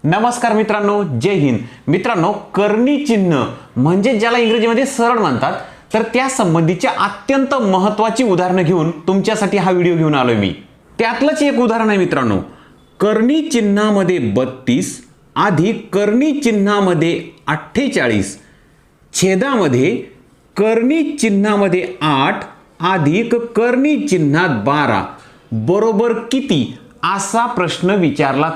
नमस्कार मित्रांनो, जय हिंद. मित्रांनो, करणी चिन्ह म्हणजे ज्याला इंग्रजीमध्ये सरळ म्हणतात, तर त्या संबंधीच्या अत्यंत महत्त्वाची उदाहरणं घेऊन तुमच्यासाठी हा व्हिडिओ घेऊन आलोय मी. त्यातलंच एक उदाहरण आहे मित्रांनो. करणी चिन्हामध्ये 32 अधिक करणी चिन्हामध्ये 48 छेदामध्ये करणी चिन्हामध्ये 8 अधिक करणी चिन्हात 12 बरोबर किती असा प्रश्न विचारला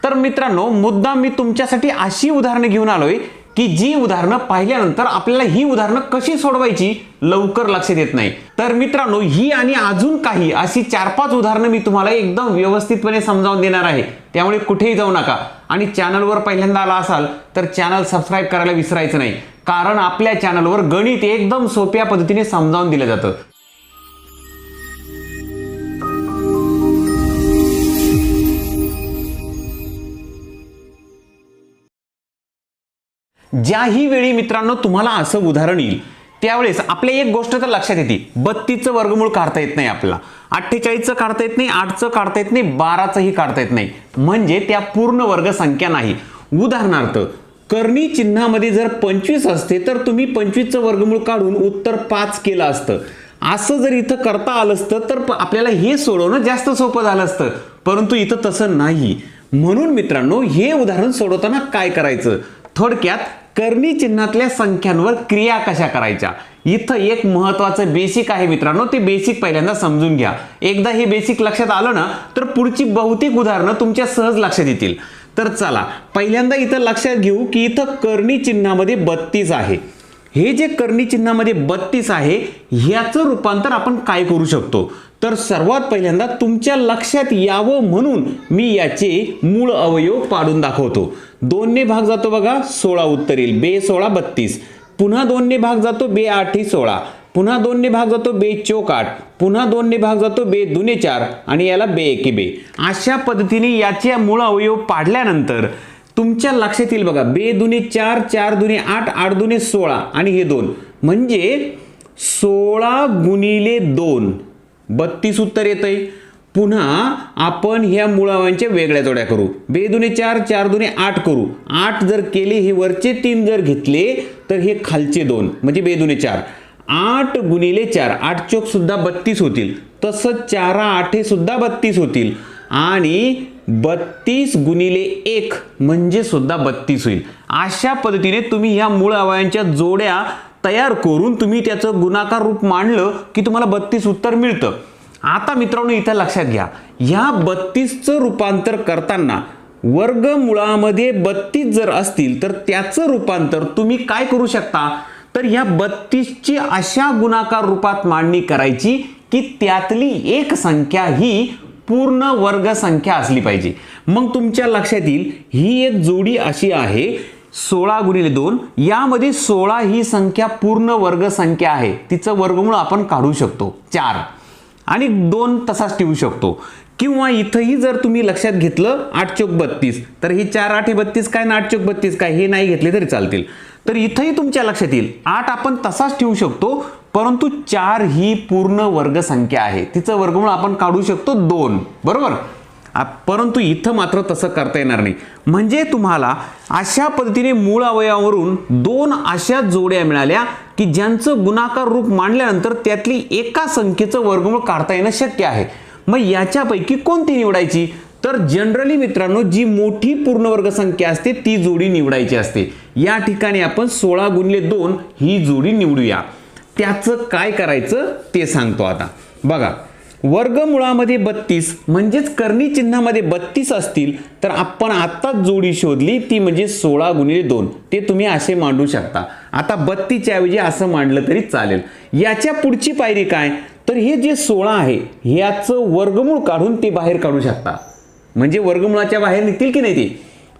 तर मित्रांनो, मुद्दाम मी तुमच्यासाठी अशी उदाहरणं घेऊन आलोय की जी उदाहरणं पाहिल्यानंतर आपल्याला ही उदाहरणं कशी सोडवायची लवकर लक्षात येत नाही. तर मित्रांनो, ही आणि अजून काही अशी 4-5 उदाहरणं मी तुम्हाला एकदम व्यवस्थितपणे समजावून देणार आहे. त्यामुळे कुठेही जाऊ नका आणि चॅनलवर पहिल्यांदा आला असाल तर चॅनल सबस्क्राईब करायला विसरायचं नाही, कारण आपल्या चॅनलवर गणित एकदम सोप्या पद्धतीने समजावून दिलं जातं. ज्याही वेळी मित्रांनो तुम्हाला असं उदाहरण येईल त्यावेळेस आपल्या एक गोष्ट तर लक्षात येते, 32चं वर्गमूळ काढता येत नाही आपल्याला, 48चं काढता येत नाही, 8चं काढता येत नाही, 12चंही काढता येत नाही, म्हणजे त्या पूर्ण वर्ग संख्या नाही. उदाहरणार्थ, करणी चिन्हामध्ये जर 25 असते तर तुम्ही 25चं वर्गमूळ काढून उत्तर 5 केलं असतं. असं जर इथं करता आलं असतं तर आपल्याला हे सोडवणं जास्त सोपं झालं असतं, परंतु इथं तसं नाही. म्हणून मित्रांनो, हे उदाहरण सोडवताना काय करायचं, थोडक्यात करणी चिन्हातल्या संख्यांवर क्रिया कशा करायच्या, इथं एक महत्त्वाचं बेसिक आहे मित्रांनो. ते बेसिक पहिल्यांदा समजून घ्या. एकदा हे बेसिक लक्षात आलं ना तर पुढची बहुतेक उदाहरणं तुमच्या सहज लक्षात येतील. तर चला पहिल्यांदा इथं लक्षात घेऊ की इथं करणी चिन्हामध्ये 32 आहे. हे जे करणी चिन्हामध्ये 32 आहे ह्याचं रूपांतर आपण काय करू शकतो, तर सर्वात पहिल्यांदा तुमच्या लक्षात यावं म्हणून मी याचे मूळ अवयव पाडून दाखवतो. 2 ने भाग जातो बघा, 16 उत्तर येईल. बे 16 32, पुन्हा 2 ने भाग जातो, बे 8 16, पुन्हा 2 ने भाग जातो, बे चौक 8, पुन्हा 2 ने भाग जातो, बे दुने 4 आणि याला बे एके बे. अशा पद्धतीने याचे मूळ अवयव पाडल्यानंतर तुमच्या लक्षात येईल बघा, बे दुने 4, 4 दुने 8, 8 दुने 16 आणि हे 2 म्हणजे 16 गुणिले 2 32 उत्तर येतंय. पुन्हा आपण ह्या मुळावांच्या वेगळ्या जोड्या करू. बे दुने 4, 4 दुने 8 करू. 8 जर केले, हे वरचे 3 जर घेतले तर हे खालचे 2 म्हणजे बे दुने 4. 8 गुणिले 4, 8 चौक सुद्धा 32 होतील. तसंच 4 8 सुद्धा 32 होतील आणि 32 गुणिले 1 म्हणजे सुद्धा 32 होईल. अशा पद्धतीने तुम्ही ह्या मूळ अवयवांच्या जोड्या तयार करून तुम्ही त्याचं गुणाकार रूप मांडलं की तुम्हाला 32 उत्तर मिळतं. आता मित्रांनो, इथं लक्षात घ्या, ह्या 32चं रूपांतर करताना वर्गमुळामध्ये 32 जर असतील तर त्याचं रूपांतर तुम्ही काय करू शकता, तर ह्या 32ची अशा गुणाकार रूपात मांडणी करायची की त्यातली एक संख्या ही पूर्ण वर्ग संख्या असली पाहिजे. मग तुमच्या लक्षात येईल ही एक जोडी अशी आहे 16 गुणिले 2, यामध्ये 16 ही संख्या पूर्ण वर्ग संख्या आहे. तिचं वर्गमूळ आपण काढू शकतो 4 आणि 2 तसाच ठेवू शकतो. किंवा इथंही जर तुम्ही लक्षात घेतलं 8 चौक 32, तर ही 4 8 32 काय ना 8 चौक 32 काय, हे नाही घेतले तरी चालतील. तर इथंही तुमच्या लक्षात येईल 8 आपण तसाच ठेवू शकतो, परंतु 4 ही पूर्ण वर्ग संख्या आहे, तिचं वर्गमूळ आपण काढू शकतो 2, बरोबर. परंतु इथं मात्र तसं करता येणार नाही. म्हणजे तुम्हाला अशा पद्धतीने मूळ अवयवावरून 2 अशा जोड्या मिळाल्या की ज्यांचं गुणाकार रूप मांडल्यानंतर त्यातली एका संख्येचं वर्गमूळ काढता येणं शक्य आहे. मग याच्यापैकी कोणती निवडायची, तर जनरली मित्रांनो जी मोठी पूर्णवर्ग संख्या असते ती जोडी निवडायची असते. या ठिकाणी आपण 16 गुणिले 2 ही जोडी निवडूया. त्याचं काय करायचं ते सांगतो आता. बघा, वर्गमुळामध्ये 32 म्हणजेच करणी चिन्हामध्ये 32 असतील तर आपण आत्ताच जोडी शोधली ती म्हणजे 16 गुणिले 2. ते तुम्ही असे मांडू शकता. आता 32च्या ऐवजी असं मांडलं तरी चालेल. याच्या पुढची पायरी काय, तर हे जे 16 आहे ह्याचं वर्गमूळ काढून ते बाहेर काढू शकता. म्हणजे वर्गमुळाच्या बाहेर निघतील की नाही ते.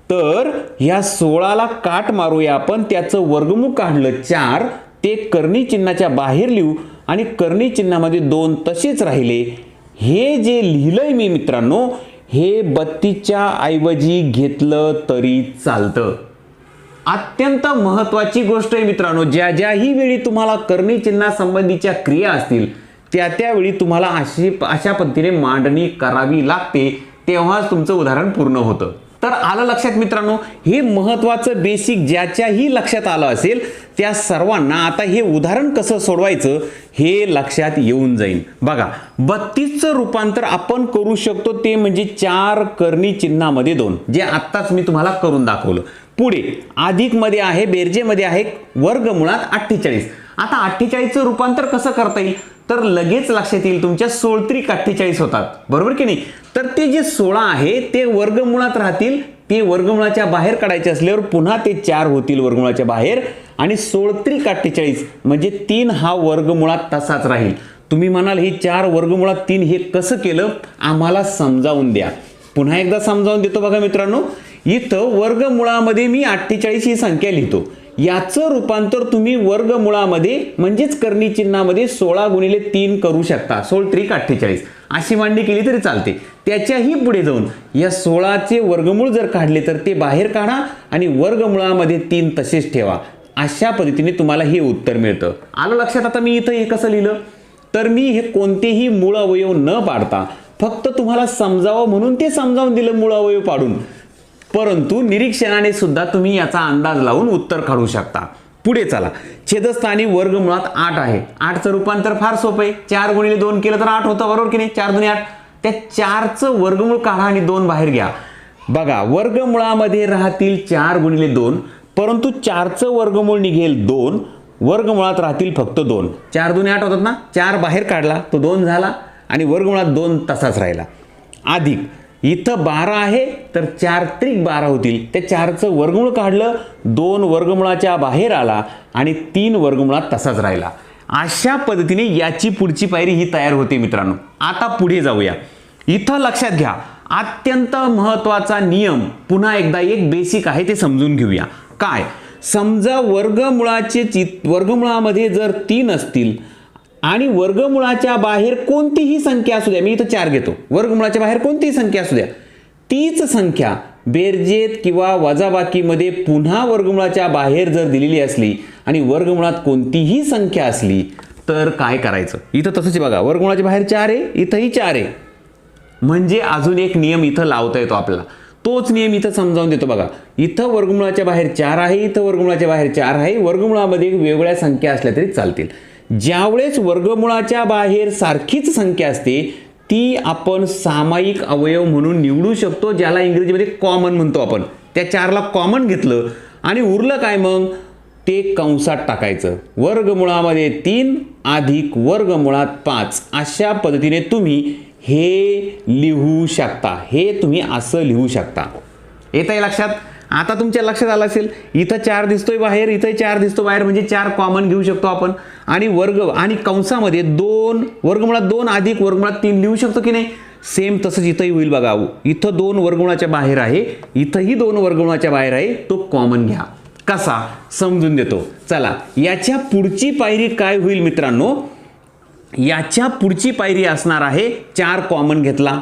तर ह्या 16ला काट मारूया आपण, त्याचं वर्गमूळ काढलं 4, ते करणी चिन्हाच्या बाहेर लिहू आणि करणी चिन्हामध्ये 2 तसेच राहिले. हे जे लिहिलंय मी मित्रांनो, हे 32च्या ऐवजी घेतलं तरी चालतं. अत्यंत महत्त्वाची गोष्ट आहे मित्रांनो, ज्याही वेळी तुम्हाला करणी चिन्हा संबंधीच्या क्रिया असतील त्यावेळी तुम्हाला अशा पद्धतीने मांडणी करावी लागते, तेव्हाच तुमचं उदाहरण पूर्ण होतं. तर आलं लक्षात मित्रांनो, हे महत्वाचं बेसिक ज्याच्याही लक्षात आलं असेल त्या सर्वांना आता हे उदाहरण कसं सोडवायचं हे लक्षात येऊन जाईल. बघा 32चं रूपांतर आपण करू शकतो ते म्हणजे 4 कर्णी चिन्हामध्ये 2, जे आत्ताच मी तुम्हाला करून दाखवलं. पुढे अधिक मध्ये आहे, बेरजेमध्ये आहे वर्गमुळात 48. आता 48चं रूपांतर कसं करता येईल तर लगेच लक्षात येईल तुमच्या 16 त्रिक 48 होतात, बरोबर की नाही. तर ते जे 16 आहे ते वर्गमुळात राहतील, ते वर्गमुळाच्या बाहेर काढायचे असल्यावर पुन्हा ते 4 होतील वर्गमुळाच्या बाहेर आणि 16 त्रिक 48 म्हणजे 3 हा वर्गमुळात तसाच राहील. तुम्ही म्हणाल हे 4 वर्गमुळात 3 हे कसं केलं, आम्हाला समजावून द्या. पुन्हा एकदा समजावून देतो. बघा मित्रांनो, इथं वर्गमुळामध्ये मी 48 ही संख्या लिहितो, याचं रूपांतर तुम्ही वर्गमुळामध्ये म्हणजेच कर्णी चिन्हामध्ये 16 गुणिले 3 करू शकता. 16 त्रिक 48 अशी मांडणी केली तरी चालते. त्याच्याही पुढे जाऊन या 16चे वर्गमूळ जर काढले तर ते बाहेर काढा आणि वर्गमुळामध्ये 3 तसेच ठेवा. अशा पद्धतीने तुम्हाला हे उत्तर मिळतं. आलं लक्षात. आता मी इथं हे कसं लिहिलं तर मी हे कोणतेही मूळ अवयव न पाडता फक्त तुम्हाला समजावं म्हणून ते समजावून दिलं मूळ अवयव पाडून, परंतु निरीक्षणाने सुद्धा तुम्ही याचा अंदाज लावून उत्तर काढू शकता. पुढे चला. छेदस्थानी वर्गमुळात 8 आहे. 8चं रूपांतर फार सोपं आहे. 4 गुणिले 2 केलं तर 8 होतं, बरोबर की नाही. 4 दुनी 8. त्या 4चं वर्गमूळ काढा आणि 2 बाहेर घ्या. बघा वर्गमुळामध्ये राहतील 4 गुणिले 2, परंतु 4चं वर्गमूळ निघेल 2, वर्गमुळात राहतील फक्त 2. 4 दुनी 8 होतात ना, 4 बाहेर काढला तो 2 झाला आणि वर्गमुळात 2 तसाच राहिला. अधिक इथं 12 आहे तर 4 त्रिक 12 होतील. त्या 4चं वर्गमूळ काढलं, 2 वर्गमुळाच्या बाहेर आला आणि 3 वर्गमुळात तसाच राहिला. अशा पद्धतीने याची पुढची पायरी ही तयार होते मित्रांनो. आता पुढे जाऊया. इथं लक्षात घ्या अत्यंत महत्वाचा नियम, पुन्हा एकदा एक बेसिक आहे ते समजून घेऊया. काय, समजा वर्गमुळामध्ये जर 3 असतील आणि वर्गमुळाच्या बाहेर कोणतीही संख्या असू द्या, मी इथं 4 घेतो, वर्गमुळाच्या बाहेर कोणतीही संख्या असू द्या, तीच संख्या बेरजेत किंवा वजाबाकीमध्ये पुन्हा वर्गमुळाच्या बाहेर जर दिलेली असली आणि वर्गमुळात कोणतीही संख्या असली तर काय करायचं. इथं तसंच बघा, वर्गमुळाच्या बाहेर 4 आहे, इथंही 4 आहे, म्हणजे अजून एक नियम इथं लावता येतो आपल्याला. तोच नियम इथं समजावून देतो. बघा इथं वर्गमुळाच्या बाहेर 4 आहे, इथं वर्गमुळाच्या बाहेर 4 आहे, वर्गमुळामध्ये वेगवेगळ्या संख्या असल्या तरी चालतील. ज्यावेळेस वर्गमुळाच्या बाहेर सारखीच संख्या असते ती आपण सामायिक अवयव म्हणून निवडू शकतो, ज्याला इंग्रजीमध्ये कॉमन म्हणतो आपण. त्या 4ला कॉमन घेतलं आणि उरलं काय मग ते कंसात टाकायचं. वर्गमुळामध्ये 3 अधिक वर्गमुळात 5 अशा पद्धतीने तुम्ही हे लिहू शकता. हे तुम्ही असं लिहू शकता. येत आहे लक्षात. आता तुमच्या लक्षात आलं असेल इथं 4 दिसतोय बाहेर, इथं 4 दिसतो बाहेर, म्हणजे 4 कॉमन घेऊ शकतो आपण आणि आणि कंसामध्ये 2 वर्गमुळात 2 अधिक वर्गमुळात 3 लिहू शकतो की नाही. सेम तसंच इथंही होईल. बघा इथं 2 वर्गमुळाच्या बाहेर आहे, इथंही 2 वर्गमुळाच्या बाहेर आहे, तो कॉमन घ्या. कसा समजून देतो. चला याच्या पुढची पायरी काय होईल मित्रांनो, याच्या पुढची पायरी असणार आहे 4 कॉमन घेतला,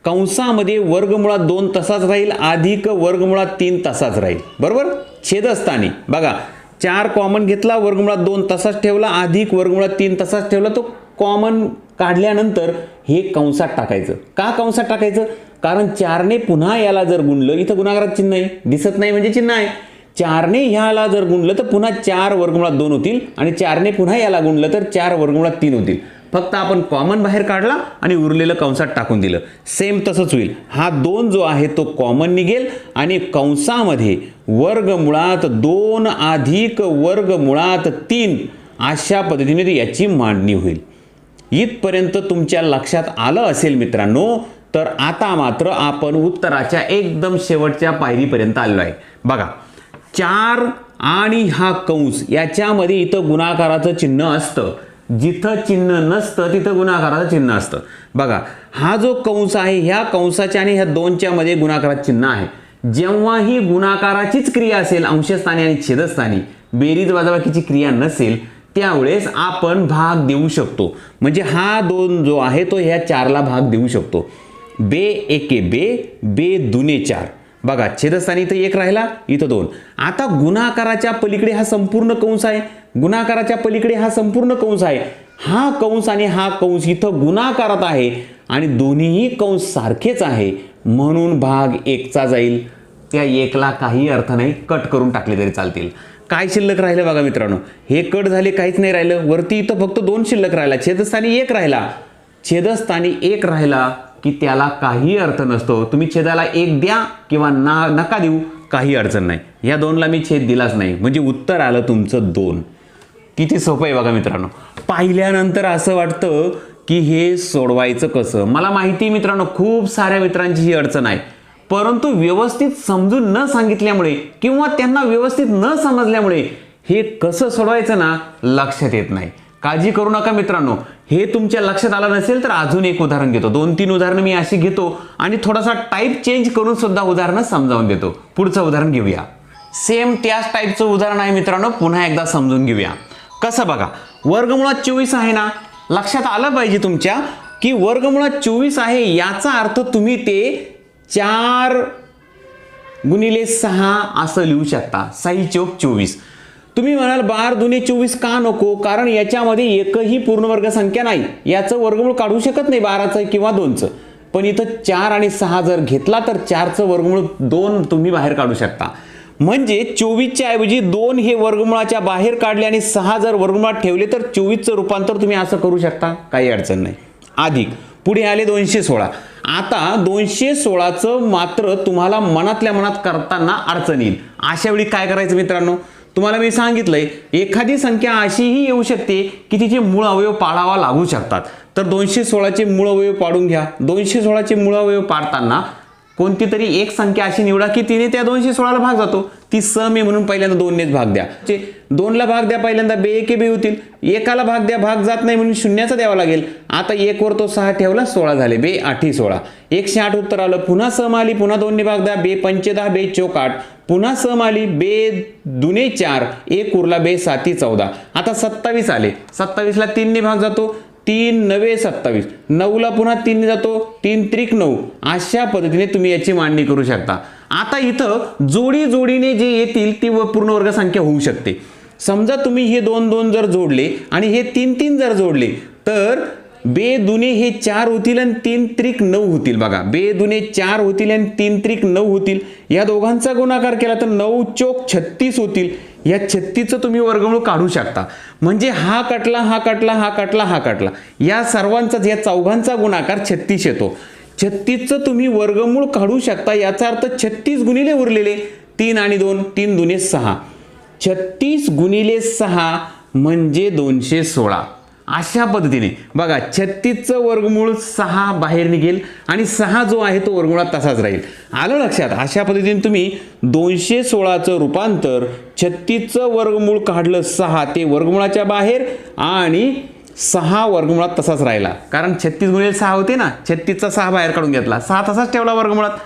कंसामध्ये वर्गमुळात 2 तसाच राहील अधिक वर्गमुळात 3 तसाच राहील, बरोबर. छेदस्थानी बघा 4 कॉमन घेतला, वर्गमुळात 2 तसाच ठेवला अधिक वर्गमुळात 3 तसाच ठेवला. तो कॉमन काढल्यानंतर हे कंसात टाकायचं. का कंसात टाकायचं, कारण 4ने पुन्हा याला जर गुणलं, इथं गुणाकारात चिन्ह आहे दिसत नाही म्हणजे चिन्ह आहे, 4ने ह्याला जर गुणलं तर पुन्हा 4 वर्गमुळात 2 होतील आणि 4ने पुन्हा याला गुणलं तर 4 वर्गमुळात 3 होतील. फक्त आपण कॉमन बाहेर काढला आणि उरलेलं कंसात टाकून दिलं. सेम तसंच होईल. हा 2 जो आहे तो कॉमन निघेल आणि कंसामध्ये वर्गमुळात 2 अधिक वर्गमुळात 3 अशा पद्धतीने याची मांडणी होईल. इथपर्यंत तुमच्या लक्षात आलं असेल मित्रांनो. तर आता मात्र आपण उत्तराच्या एकदम शेवटच्या पायरीपर्यंत आलेलो आहे. बघा 4 आणि हा कंस याच्यामध्ये इथं गुणाकाराचं चिन्ह असतं, जिथं चिन्ह नसतं तिथं गुणाकाराचं चिन्ह असतं. बघा हा जो कंस आहे ह्या कंसाच्या आणि ह्या 2च्या मध्ये गुणाकाराचं चिन्ह आहे. जेव्हा ही गुणाकाराचीच क्रिया असेल अंशस्थानी आणि छेदस्थानी, बेरीज वजाबाकीची क्रिया नसेल, त्यावेळेस आपण भाग देऊ शकतो. म्हणजे हा 2 जो आहे तो ह्या 4ला भाग देऊ शकतो. बे एके बे, बे दुने 4. बघा छेदस्थानी इथं 1 राहिला, इथं 2. आता गुणाकाराच्या पलीकडे हा संपूर्ण कंस आहे, गुणाकाराच्या पलीकडे हा संपूर्ण कंस आहे. हा कंस आणि हा कंस इथं गुणाकारात आहे आणि दोन्हीही कंस सारखेच आहे म्हणून भाग 1चा जाईल. त्या 1ला काही अर्थ नाही, कट करून टाकले तरी चालतील. काय शिल्लक राहिलं बघा मित्रांनो, हे कट झाले, काहीच नाही राहिलं. वरती इथं फक्त 2 शिल्लक राहिला, छेदस्थानी 1 राहिला. छेदस्थानी 1 राहिला की त्याला काही अर्थ नसतो. तुम्ही छेदाला 1 द्या किंवा नका देऊ, काही अडचण नाही. या 2ला मी छेद दिलाच नाही म्हणजे उत्तर आलं तुमचं 2. किती सोपं आहे बघा मित्रांनो. पाहिल्यानंतर असं वाटतं की हे सोडवायचं कसं. मला माहिती मित्रांनो, खूप साऱ्या मित्रांची ही अडचण आहे, परंतु व्यवस्थित समजून न सांगितल्यामुळे किंवा त्यांना व्यवस्थित न समजल्यामुळे हे कसं सोडवायचं ना लक्षात येत नाही. काळजी करू नका मित्रांनो, हे तुमच्या लक्षात आलं नसेल तर अजून एक उदाहरण घेतो. 2-3 उदाहरणं मी अशी घेतो आणि थोडासा टाईप चेंज करून सुद्धा उदाहरणं समजावून देतो. पुढचं उदाहरण घेऊया. सेम त्याच टाईपचं उदाहरण आहे मित्रांनो, पुन्हा एकदा समजून घेऊया. कसं बघा, वर्गमुळात 24 आहे ना, लक्षात आलं पाहिजे तुमच्या की वर्गमुळात 24 आहे. याचा अर्थ तुम्ही ते 4 गुणिले 6 असं लिहू शकता. 6 चौक 24. तुम्ही म्हणाल 12 दुने 24 का नको, कारण याच्यामध्ये एकही पूर्णवर्ग संख्या नाही. याचं वर्गमूळ काढू शकत नाही 12चं किंवा 2चं. पण इथं 4 आणि 6 जर घेतला तर 4चं वर्गमूळ 2 तुम्ही बाहेर काढू शकता. म्हणजे 24च्या ऐवजी 2 हे वर्गमुळाच्या बाहेर काढले आणि 6 जर वर्गमुळात ठेवले तर 24चं रूपांतर तुम्ही असं करू शकता, काही अडचण नाही. अधिक पुढे आले 216. आता 216चं मात्र तुम्हाला मनातल्या मनात करताना अडचण येईल. अशा वेळी काय करायचं मित्रांनो, तुम्हाला मी सांगितलंय एखादी संख्या अशीही येऊ शकते की तिचे मूळ अवयव पाडावा लागू शकतात. तर 216चे मूळ अवयव पाडून घ्या. 216चे मूळ अवयव पाडताना कोणती तरी एक संख्या अशी निवडा की तिने त्या 216ला भाग जातो. ती सम आहे म्हणून पहिल्यांदा 2नेच भाग द्या. 2ला भाग द्या पहिल्यांदा, बे एके बे होतील. एकाला भाग द्या, भाग जात नाही म्हणून 0चा द्यावा लागेल. आता 1 वर तो 6 ठेवला, 16 झाले. बे 8 16, 108 उत्तर आलं. पुन्हा सम आली, पुन्हा 2ने भाग द्या. बे 5 10, बे 4 8. पुन्हा सम आली, बे 2 4, 1 उरला, बे 7 14. आता 27 आले. 27ला 3ने भाग जातो, 3 9 27. 9ला पुन्हा 3ने जातो, 3 त्रिक 9. अशा पद्धतीने तुम्ही याची मांडणी करू शकता. आता इथं जोडी जोडीने जे येतील ती पूर्णवर्ग संख्या होऊ शकते. समजा तुम्ही हे 2 2 जर जोडले आणि हे 3 3 जर जोडले तर बे दुने हे 4 होतील आणि 3 त्रिक 9 होतील. बघा, बे दुने 4 होतील आणि 3 त्रिक 9 होतील. या दोघांचा गुणाकार केला तर 9 चौक 36 होतील. या 36चं तुम्ही वर्गमूळ काढू शकता. म्हणजे हा कटला, हा कटला, हा कटला, हा कटला, या सर्वांचा, या चौघांचा गुणाकार 36 येतो. 36चं तुम्ही वर्गमूळ काढू शकता. याचा अर्थ 36 गुणिले उरलेले 3 आणि 2, 3 दुने 6. 36 गुणिले 6 म्हणजे 216. अशा पद्धतीने बघा, 36चं वर्गमूळ 6 बाहेर निघेल आणि 6 जो आहे तो वर्गमुळात तसाच राहील. आलं लक्षात? अशा पद्धतीने तुम्ही 216चं रूपांतर 36चं वर्गमूळ काढलं 6 ते वर्गमुळाच्या बाहेर आणि 6 वर्गमुळात तसाच राहिला. कारण 36 गुणिले 6 होते ना, 36चा 6 बाहेर काढून घेतला, 6 तसाच ठेवला वर्गमुळात.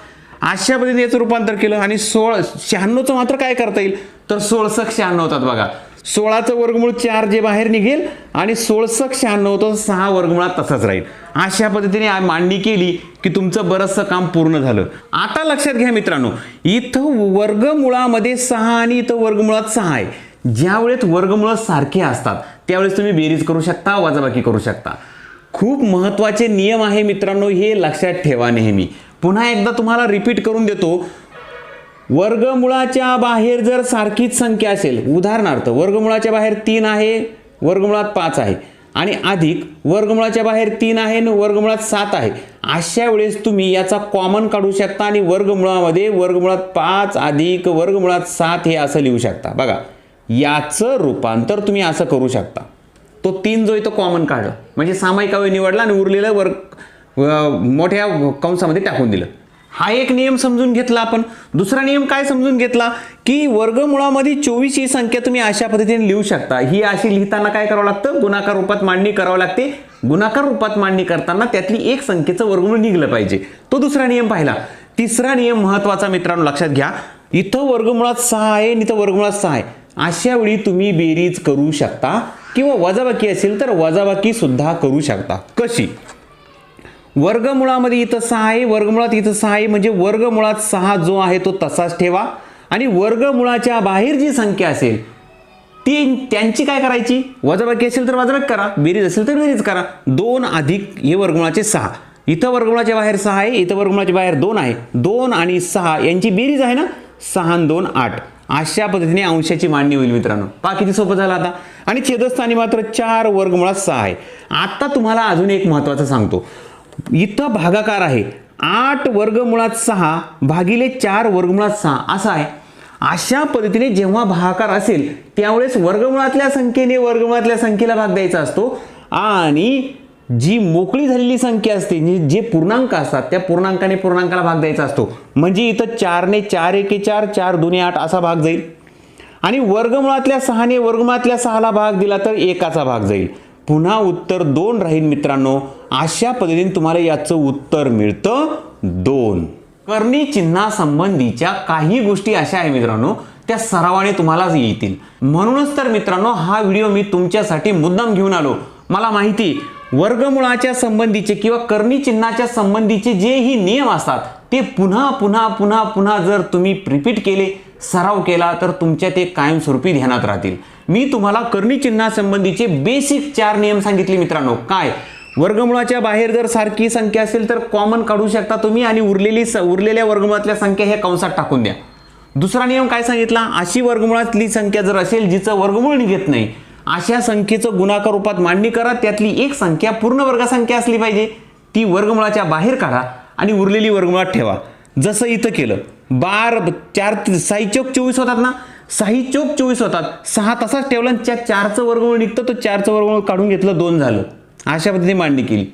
अशा पद्धतीने याचं रूपांतर केलं. आणि 96चं मात्र काय करता येईल तर 16 96 होतात. बघा, 16चं वर्गमूळ 4 जे बाहेर निघेल आणि 16 96 होतं, 6 वर्गमुळात तसाच राहील. अशा पद्धतीने मांडणी केली की तुमचं बरंचसं काम पूर्ण झालं. आता लक्षात घ्या मित्रांनो, इथं वर्गमुळामध्ये 6 आणि इथं वर्गमुळात 6 आहे. ज्यावेळेस वर्गमुळ सारखे असतात त्यावेळेस तुम्ही बेरीज करू शकता, वजाबाकी करू शकता. खूप महत्त्वाचे नियम आहे मित्रांनो, हे लक्षात ठेवा नेहमी. पुन्हा एकदा तुम्हाला रिपीट करून देतो. वर्गमुळाच्या बाहेर जर सारखीच संख्या असेल, उदाहरणार्थ वर्गमुळाच्या बाहेर 3 आहे, वर्गमुळात 5 आहे, आणि अधिक वर्गमुळाच्या बाहेर 3 आहे आणि वर्गमुळात 7 आहे, अशा वेळेस तुम्ही याचा कॉमन काढू शकता आणि वर्गमुळामध्ये वर्गमुळात 5 अधिक वर्गमुळात 7 हे असं लिहू शकता. बघा, याचं रूपांतर तुम्ही असं करू शकता. तो 3 जो इथं कॉमन काढला म्हणजे सामायिक अवयव निवडला आणि उरलेलं मोठ्या कंसामध्ये टाकून दिलं. हा एक नियम समजून घेतला आपण. दुसरा नियम काय समजून घेतला की वर्गमुळामध्ये 24 ही संख्या तुम्ही अशा पद्धतीने लिहू शकता. ही अशी लिहिताना काय करावं लागतं, गुणाकार रूपात मांडणी करावं लागते. गुणाकार रूपात मांडणी करताना त्यातली एक संख्येचं वर्गमूळ निघलं पाहिजे. तो दुसरा नियम पाहिला. तिसरा नियम महत्त्वाचा मित्रांनो, लक्षात घ्या. इथं वर्गमुळात 6 आहे आणि इथं वर्गमुळात 6 आहे. अशा वेळी तुम्ही बेरीज करू शकता किंवा वजाबाकी असेल तर वजाबाकी सुद्धा करू शकता. कशी? वर्गमुळामध्ये इथं 6 आहे, वर्गमुळात इथं 6 आहे, म्हणजे वर्गमुळात 6 जो आहे तो तसाच ठेवा आणि वर्गमुळाच्या बाहेर जी संख्या असेल त्यांची काय करायची, वजाबाकी असेल तर वजाबाकी करा, बेरीज असेल तर बेरीज करा. 2 अधिक हे वर्गमुळाचे 6, इथं वर्गमुळाच्या बाहेर 6 आहे, इथं वर्गमुळाच्या बाहेर 2 आहे. 2 आणि 6 यांची बेरीज आहे ना, 6 आणि 2 8. अशा पद्धतीने अंशाची मांडणी होईल मित्रांनो. पहा किती सोपं झालं आता. आणि छेदस्थानी मात्र 4 वर्गमुळात 6 आहे. आता तुम्हाला अजून एक महत्त्वाचं सांगतो. इथं भागाकार आहे 8 वर्गमुळात 6 भागिले 4 वर्गमुळात 6 असा आहे. अशा पद्धतीने जेव्हा भागाकार असेल त्यावेळेस वर्गमुळातल्या संख्येने वर्गमुळातल्या संख्येला भाग द्यायचा असतो आणि जी मोकळी झालेली संख्या असते, जे पूर्णांक असतात त्या पूर्णांकाने पूर्णांकाला भाग द्यायचा असतो. म्हणजे इथं 4 ने 4 एके 4, 4 दुने 8 असा भाग जाईल. आणि वर्गमुळातल्या 6 ने वर्गमुळातल्या 6 ला भाग दिला तर 1चा भाग जाईल. पुन्हा उत्तर 2 राहील मित्रांनो. अशा पद्धतीने तुम्हाला याचं उत्तर मिळतं 2. कर्णी चिन्हासंबंधीच्या काही गोष्टी अशा आहे मित्रांनो, त्या सरावाने तुम्हाला येतील. म्हणूनच तर मित्रांनो हा व्हिडिओ मी तुमच्यासाठी मुद्दाम घेऊन आलो. मला माहिती वर्गमुळाच्या संबंधीचे किंवा कर्णी चिन्हाच्या संबंधीचे जेही नियम असतात ते पुन्हा पुन्हा पुन्हा पुन्हा जर तुम्ही रिपीट केले, सराव केला तर तुमच्या ते कायमस्वरूपी ध्यानात राहतील. मी तुम्हाला कर्णी चिन्हासंबंधीचे बेसिक 4 नियम सांगितले मित्रांनो. काय? वर्गमुळाच्या बाहेर जर सारखी संख्या असेल तर कॉमन काढू शकता तुम्ही आणि उरलेल्या वर्गमुळातल्या संख्या हे कंसात टाकून द्या. दुसरा नियम काय सांगितला? अशी वर्गमुळातली संख्या जर असेल जिचं वर्गमूळ निघत नाही, अशा संख्येचं गुणाकार रूपात मांडणी करा. त्यातली एक संख्या पूर्ण वर्गसंख्या असली पाहिजे, ती वर्गमुळाच्या बाहेर काढा आणि उरलेली वर्गमुळात ठेवा. जसं इथं केलं. 6 चौक 24 होतात ना, 6 चौक 24 होतात. 6 तसाच ठेवला आणि 4चं वर्गमूळ निघतं, तो 4चं वर्गमूळ काढून घेतलं, 2 झालं. अशा पद्धतीने मांडणी केली.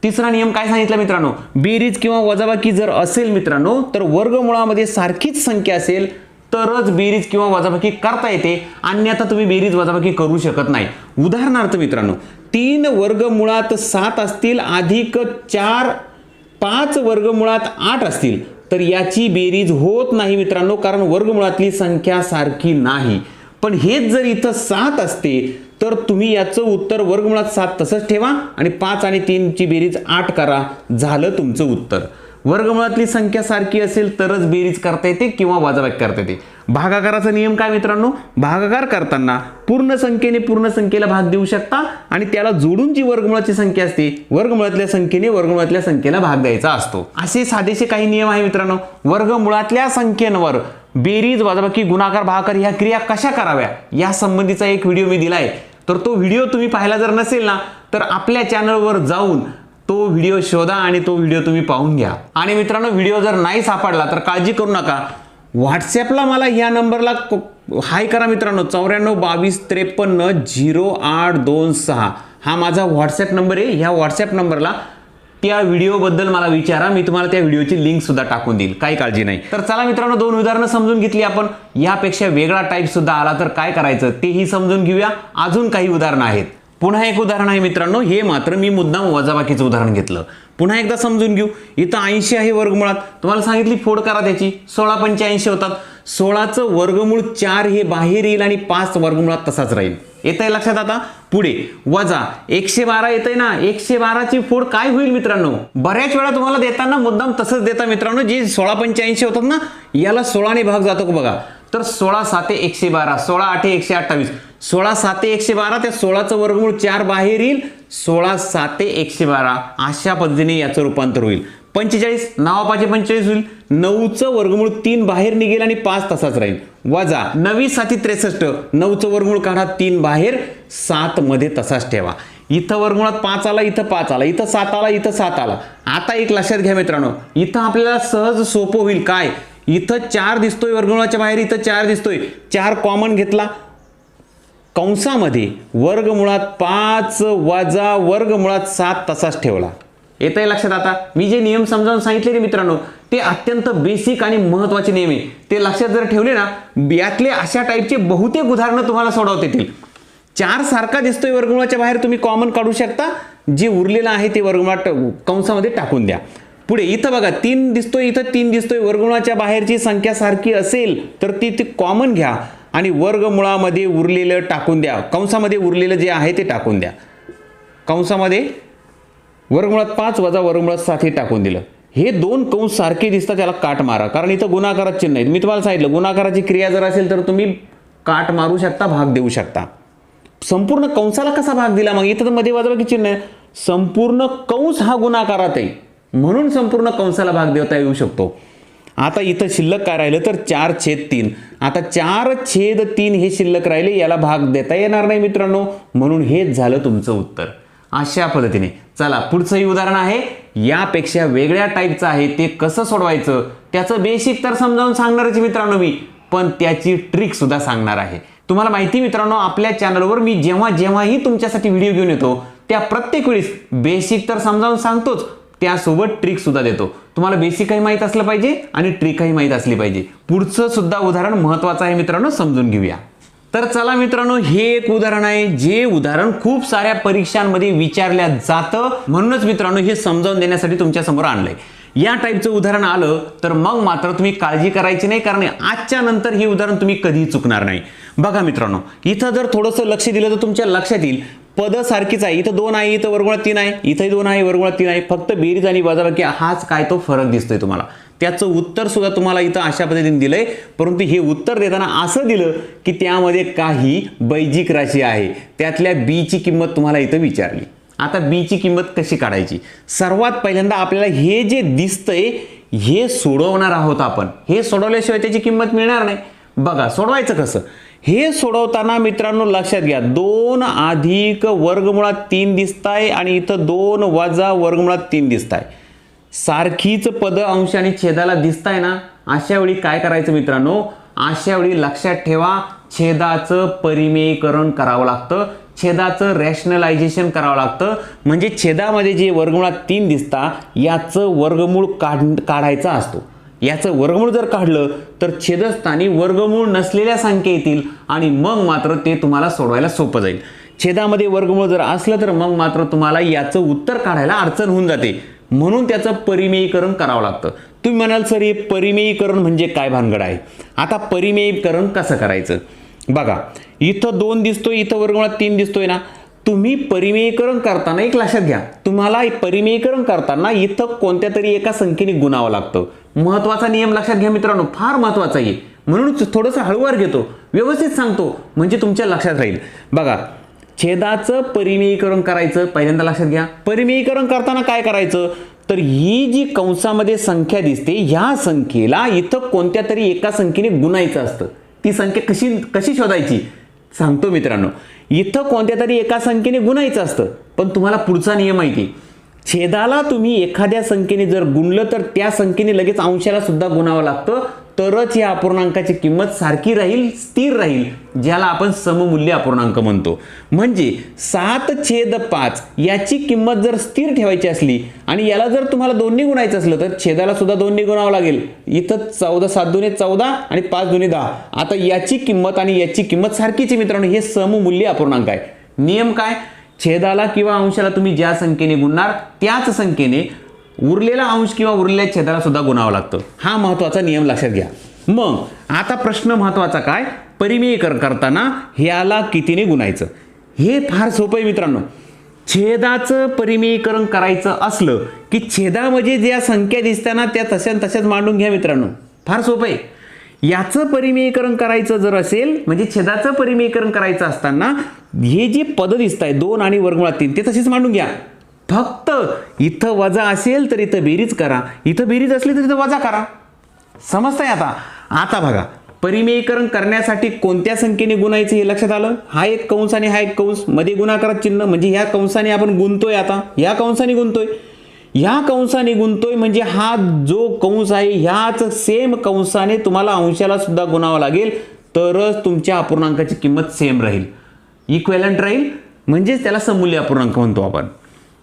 तिसरा नियम काय सांगितला मित्रांनो? बेरीज किंवा वजाबाकी जर असेल मित्रांनो तर वर्गमुळामध्ये सारखीच संख्या असेल तरच बेरीज किंवा वजाबाकी करता येते, अन्यथा तुम्ही बेरीज वजाबाकी करू शकत नाही. उदाहरणार्थ मित्रांनो 3 वर्गमुळात 7 असतील अधिक 4 5 वर्गमुळात 8 असतील तर याची बेरीज होत नाही मित्रांनो, कारण वर्गमुळातली संख्या सारखी नाही. पण हेच जर इथं 7 असते तर तुम्ही याचं उत्तर वर्गमुळात 7 तसंच ठेवा आणि 5 आणि 3 ची बेरीज 8 करा, झालं तुमचं उत्तर. वर्गमुळातली संख्या सारखी असेल तरच बेरीज करता येते किंवा वजाबाकी करता येते. भागाकाराचा नियम काय मित्रांनो? भागाकार करताना पूर्ण संख्येने पूर्ण संख्येला भाग देऊ शकता आणि त्याला जोडून जी वर्गमुळाची संख्या असते वर्गमुळातल्या संख्येने वर्गमुळातल्या संख्येला भाग द्यायचा असतो. असे साधेसे काही नियम आहे मित्रांनो. वर्गमुळातल्या संख्येंवर बेरीज वजाबाकी गुणाकार भागाकार ह्या क्रिया कशा कराव्या या संबंधीचा एक व्हिडिओ मी दिलाय. तर तो व्हिडिओ तुम्ही पाहिला जर नसेल ना तर आपल्या चॅनलवर जाऊन तो व्हिडिओ शोधा आणि तो व्हिडिओ तुम्ही पाहून घ्या. आणि मित्रांनो व्हिडिओ जर नाही सापडला तर काळजी करू नका, व्हॉट्सॲपला मला या नंबरला हाय करा मित्रांनो. 94 22 53 0826 हा माझा व्हॉट्सॲप नंबर आहे. ह्या व्हॉट्सॲप नंबरला त्या व्हिडिओबद्दल मला विचारा, मी तुम्हाला त्या व्हिडिओची लिंक सुद्धा टाकून देईल, काही काळजी नाही. तर चला मित्रांनो 2 उदाहरणं समजून घेतली आपण. यापेक्षा वेगळा टाईप सुद्धा आला तर काय करायचं तेही समजून घेऊया. अजून काही उदाहरणं आहेत. पुन्हा एक उदाहरण आहे मित्रांनो, हे मात्र मी मुद्दाम वजाबाकीचं उदाहरण घेतलं. पुन्हा एकदा समजून घेऊ. इथं 80 आहे वर्गमुळात, तुम्हाला सांगितली फोड करा त्याची. 16 85 होतात. 16चं वर्गमूळ 4 हे बाहेर येईल आणि 5 वर्गमुळात तसाच राहील. येतंय लक्षात? आता पुढे वजा 112 येतंय ना, 112ची फोड काय होईल मित्रांनो? बऱ्याच वेळा तुम्हाला देताना मुद्दाम तसंच देता मित्रांनो. जे 16 85 होतात ना याला 16 ने भाग जातो बघा. तर 16 7 112, 16 8 128, 16 7 112, त्या 16चं वर्गमूळ 4 बाहेर येईल, 16 7 112 अशा पद्धतीने याचं रूपांतर होईल. 45 9 5 45 होईल. 9चं वर्गमूळ 3 बाहेर निघेल आणि 5 तसाच राहील. वजा 9 7 63, 9चं वर्गमूळ काढा, 3 बाहेर, 7 मध्ये तसाच ठेवा. इथं वर्गमुळात 5 आला, इथं 5 आला, इथं 7 आला, इथं 7 आला. आता एक लक्षात घ्या मित्रांनो, इथं आपल्याला सहज सोपं होईल. काय? इथं 4 दिसतोय वर्गमुळाच्या बाहेर, इथं 4 दिसतोय, 4 कॉमन घेतला, कंसामध्ये वर्गमुळात 5 वजा वर्गमुळात 7 तसाच ठेवला. येतंय लक्षात? आता मी जे नियम समजावून सांगितले मित्रांनो ते अत्यंत बेसिक आणि महत्त्वाचे नियम आहे. ते लक्षात जर ठेवले ना यातले अशा टाईपचे बहुतेक उदाहरणं तुम्हाला सोडवता येतील. 4 सारखा दिसतोय वर्गमुळाच्या बाहेर, तुम्ही कॉमन काढू शकता, जे उरलेलं आहे ते वर्गमुळात कंसामध्ये टाकून द्या. पुढे इथं बघा 3 दिसतोय, इथं 3 दिसतोय, वर्गमुळाच्या बाहेरची संख्या सारखी असेल तर ती कॉमन घ्या आणि वर्गमुळामध्ये उरलेलं टाकून द्या. कंसामध्ये उरलेलं जे आहे ते टाकून द्या. कंसामध्ये वर्गमुळात 5 वजा वर्गमुळात 7 हे टाकून दिलं. हे 2 कंस सारखे दिसतात, त्याला काट मारा, कारण इथं गुणाकारात चिन्ह आहे. मी तुम्हाला सांगितलं गुणाकाराची क्रिया जर असेल तर तुम्ही काट मारू शकता, भाग देऊ शकता. संपूर्ण कंसाला कसा भाग दिला? मग इथं मध्ये वजाबाकी चिन्ह आहे, संपूर्ण कंस हा गुणाकारात आहे. म्हणून संपूर्ण कंसाला भाग देता येऊ शकतो. आता इथं शिल्लक काय राहिलं तर 4/3. आता 4/3 हे शिल्लक राहिले, याला भाग देता येणार नाही मित्रांनो, म्हणून हेच झालं तुमचं उत्तर. अशा पद्धतीने चला पुढचंही उदाहरण आहे, यापेक्षा वेगळ्या टाईपचं आहे. ते कसं सोडवायचं त्याचं बेसिक तर समजावून सांगणारच मित्रांनो मी, पण त्याची ट्रिक सुद्धा सांगणार आहे. तुम्हाला माहिती मित्रांनो, आपल्या चॅनलवर मी जेव्हाही तुमच्यासाठी व्हिडिओ घेऊन येतो त्या प्रत्येक वेळेस बेसिक तर समजावून सांगतोच, त्यासोबत ट्रिक सुद्धा देतो. तुम्हाला बेसिकही माहीत असलं पाहिजे आणि ट्रिकही माहीत असली पाहिजे. पुढचं सुद्धा उदाहरण महत्त्वाचं आहे मित्रांनो, समजून घेऊया. तर चला मित्रांनो, हे एक उदाहरण आहे, जे उदाहरण खूप साऱ्या परीक्षांमध्ये विचारल्या जातं, म्हणूनच मित्रांनो हे समजावून देण्यासाठी तुमच्या समोर आणलंय. या टाईपचं उदाहरण आलं तर मग मात्र तुम्ही काळजी करायची नाही, कारण आजच्या नंतर हे उदाहरण तुम्ही कधीही चुकणार नाही. बघा मित्रांनो, इथं जर थोडंसं लक्ष दिलं तर तुमच्या लक्षात येईल, पद सारखीच आहे. इथं 2 आहे, इथं वर्गमुळात 3 आहे, इथंही 2 आहे, वर्गमुळात 3 आहे. फक्त बेरीज आणि वजाबाकी हाच काय तो फरक दिसतोय तुम्हाला. त्याचं उत्तर सुद्धा तुम्हाला इथं अशा पद्धतीने दिलंय, परंतु हे उत्तर देताना असं दिलं की त्यामध्ये काही बैजिक राशी आहे, त्यातल्या बी ची किंमत तुम्हाला इथं विचारली. आता बी ची किंमत कशी काढायची? सर्वात पहिल्यांदा आपल्याला हे जे दिसतंय हे सोडवणार आहोत आपण. हे सोडवल्याशिवाय त्याची किंमत मिळणार नाही. बघा सोडवायचं कसं. हे सोडवताना मित्रांनो लक्षात घ्या, 2 अधिक वर्गमुळात 3 दिसताय आणि इथं 2 वजा वर्गमुळात 3 दिसताय. सारखीच पद अंश आणि छेदाला दिसताय ना, अशा वेळी काय करायचं मित्रांनो, अशा वेळी लक्षात ठेवा, छेदाचं परिमेयीकरण करावं लागतं, छेदाचं रॅशनलायझेशन करावं लागतं. म्हणजे छेदामध्ये जे वर्गमुळात 3 दिसता याचं वर्गमूळ काढायचा असतो. याचं वर्गमूळ जर काढलं तर छेदस्थानी वर्गमूळ नसलेल्या संख्या येतील आणि मग मात्र ते तुम्हाला सोडवायला सोपं जाईल. छेदामध्ये वर्गमूळ जर असलं तर मग मात्र तुम्हाला याचं उत्तर काढायला अडचण होऊन जाते, म्हणून त्याचं परिमेयीकरण करावं लागतं. तुम्ही म्हणाल सर हे परिमेयीकरण म्हणजे काय भानगड आहे? आता परिमेयीकरण कसं करायचं बघा, इथं 2 दिसतोय, इथं वर्गमुळात 3 दिसतोय ना. तुम्ही परिमेयीकरण करताना एक लक्षात घ्या, तुम्हाला परिमेयीकरण करताना इथं कोणत्या तरी एका संख्येने गुणावं लागतं. महत्वाचा नियम लक्षात घ्या मित्रांनो, फार महत्वाचा आहे, म्हणून थोडंसं हळूवार घेतो, व्यवस्थित सांगतो म्हणजे तुमच्या लक्षात राहील. बघा छेदाचं परिमेयीकरण करायचं, पहिल्यांदा लक्षात घ्या. परिमेयीकरण करताना काय करायचं तर ही जी कंसामध्ये संख्या दिसते ह्या संख्येला इथं कोणत्या तरी एका संख्येने गुणायचं असतं. ती संख्या कशी शोधायची सांगतो मित्रांनो. इथं कोणत्या तरी एका संख्येने गुणायचं असतं, पण तुम्हाला पुढचा नियम माहिती, छेदाला तुम्ही एखाद्या संख्येने जर गुणलं तर त्या संख्येने लगेच अंशाला सुद्धा गुणावं लागतं, तरच या अपूर्णांकाची किंमत सारखी राहील, स्थिर राहील, ज्याला आपण सममूल्य अपूर्णांक म्हणतो. म्हणजे 7/5 याची किंमत जर स्थिर ठेवायची असली आणि याला जर तुम्हाला 2 ने गुणायचं असलं तर छेदाला सुद्धा 2 ने गुणावं लागेल. इथं 14 7 दुने 14 आणि 5 दुने 10. आता याची किंमत आणि याची किंमत सारखीच आहे मित्रांनो, हे सममूल्य अपूर्णांक आहे. नियम काय, छेदाला किंवा अंशाला तुम्ही ज्या संख्येने गुणणार त्याच संख्येने उरलेला अंश किंवा उरलेल्या छेदाला सुद्धा गुणावं लागतं. हा महत्वाचा नियम लक्षात घ्या. मग आता प्रश्न महत्वाचा काय, परिमेयीकरण करताना ह्याला कितीने गुणायचं? हे फार सोपं आहे मित्रांनो. छेदाचं परिमेयीकरण करायचं असलं की छेदामध्ये ज्या संख्या दिसताना त्या तशाच मांडून घ्या मित्रांनो, फार सोपं आहे. याचं परिमेयीकरण करायचं जर असेल म्हणजे छेदाचं परिमेयीकरण करायचं असताना हे जे पद दिसत आहे 2 आणि वर्गमुळात 3 ते तसेच मांडून घ्या. फक्त इथं वजा असेल तर इथं बेरीज करा, इथं बेरीज असली तर इथं वजा करा. समजतंय आता? आता बघा परिमेयीकरण करण्यासाठी कोणत्या संख्येने गुणायचं हे लक्षात आलं. हा एक कंस आणि हा एक कंस, मध्ये गुणाकारात चिन्ह, म्हणजे ह्या कंसाने आपण गुणतोय. आता ह्या कंसाने गुणतोय, ह्या कंसाने गुणतोय म्हणजे हा जो कंस आहे ह्याच सेम कंसाने तुम्हाला अंशाला सुद्धा गुणावं लागेल, तरच तुमच्या अपूर्णांकाची किंमत सेम राहील, इक्विव्हॅलंट राहील, म्हणजेच त्याला सममूल्य अपूर्णांक म्हणतो आपण.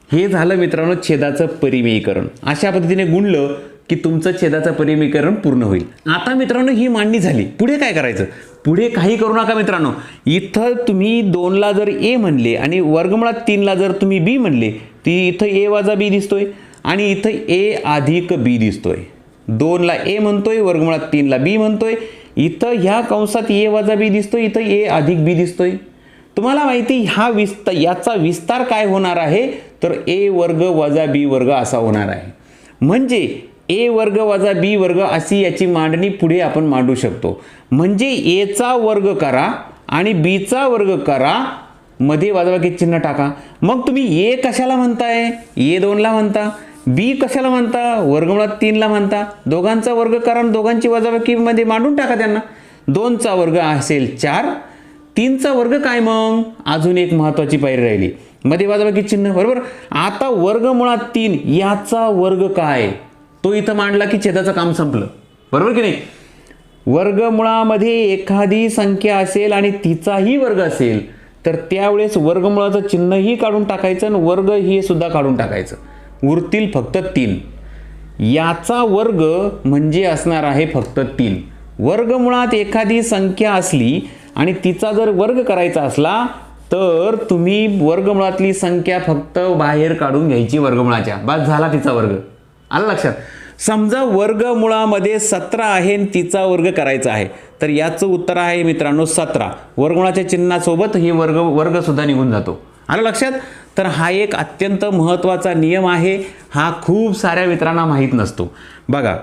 हे झालं मित्रांनो छेदाचं परिमेयीकरण. अशा पद्धतीने गुणलं की तुमचं छेदाचं परिमेयीकरण पूर्ण होईल. आता मित्रांनो ही मांडणी झाली, पुढे काय करायचं? पुढे काही करू नका मित्रांनो. इथं तुम्ही 2 ला जर ए म्हणले आणि वर्गमुळात 3 ला जर तुम्ही बी म्हणले, ती इथं ए वजा बी दिसतोय आणि इथं ए अधिक बी दिसतोय. 2 ला ए म्हणतोय, वर्गमुळात 3 ला बी म्हणतोय. इथं ह्या कंसात ए वजा बी दिसतोय, इथं ए अधिक बी दिसतोय. तुम्हाला माहिती याचा विस्तार काय होणार आहे तर ए वर्ग वजा बी वर्ग असा होणार आहे. म्हणजे ए वर्ग वजा बी वर्ग अशी याची मांडणी पुढे आपण मांडू शकतो. म्हणजे एचा वर्ग करा आणि बीचा वर्ग करा, मध्ये वजाबाकी चिन्ह टाका. मग तुम्ही ए कशाला म्हणताय? ए 2 ला म्हणता. बी कशाला म्हणता, वर्गमुळात 3ला म्हणता. दोघांचा वर्ग करा आणि दोघांची वजाबाकीमध्ये मांडून टाका त्यांना. 2चा वर्ग असेल 4, 3चा वर्ग काय मग, अजून एक महत्वाची पायरी राहिली, मध्ये वजाबाकी चिन्ह, बरोबर. आता वर्गमुळात 3 याचा वर्ग काय, तो इथं मांडला की छेदाचं काम संपलं, बरोबर की नाही. वर्गमुळामध्ये एखादी संख्या असेल आणि तिचाही वर्ग असेल तर त्यावेळेस वर्गमुळाचं चिन्हही काढून टाकायचं आणि वर्ग हे सुद्धा काढून टाकायचं. उरतील फक्त 3. याचा वर्ग म्हणजे असणार आहे फक्त 3. वर्गमुळात एखादी संख्या असली आणि तिचा जर वर्ग करायचा असला तर तुम्ही वर्गमुळातली संख्या फक्त बाहेर काढून घ्यायची वर्गमुळाच्या, बस झाला तिचा वर्ग. आलं लक्षात. समजा वर्गमुळामध्ये 17 आहे आणि तिचा वर्ग करायचा आहे तर याचं उत्तर आहे मित्रांनो 17. वर्गमुळाच्या चिन्हासोबत हे वर्ग सुद्धा निघून जातो. आलं लक्षात. तर हा एक अत्यंत महत्त्वाचा नियम आहे, हा खूप साऱ्या मित्रांना माहीत नसतो. बघा,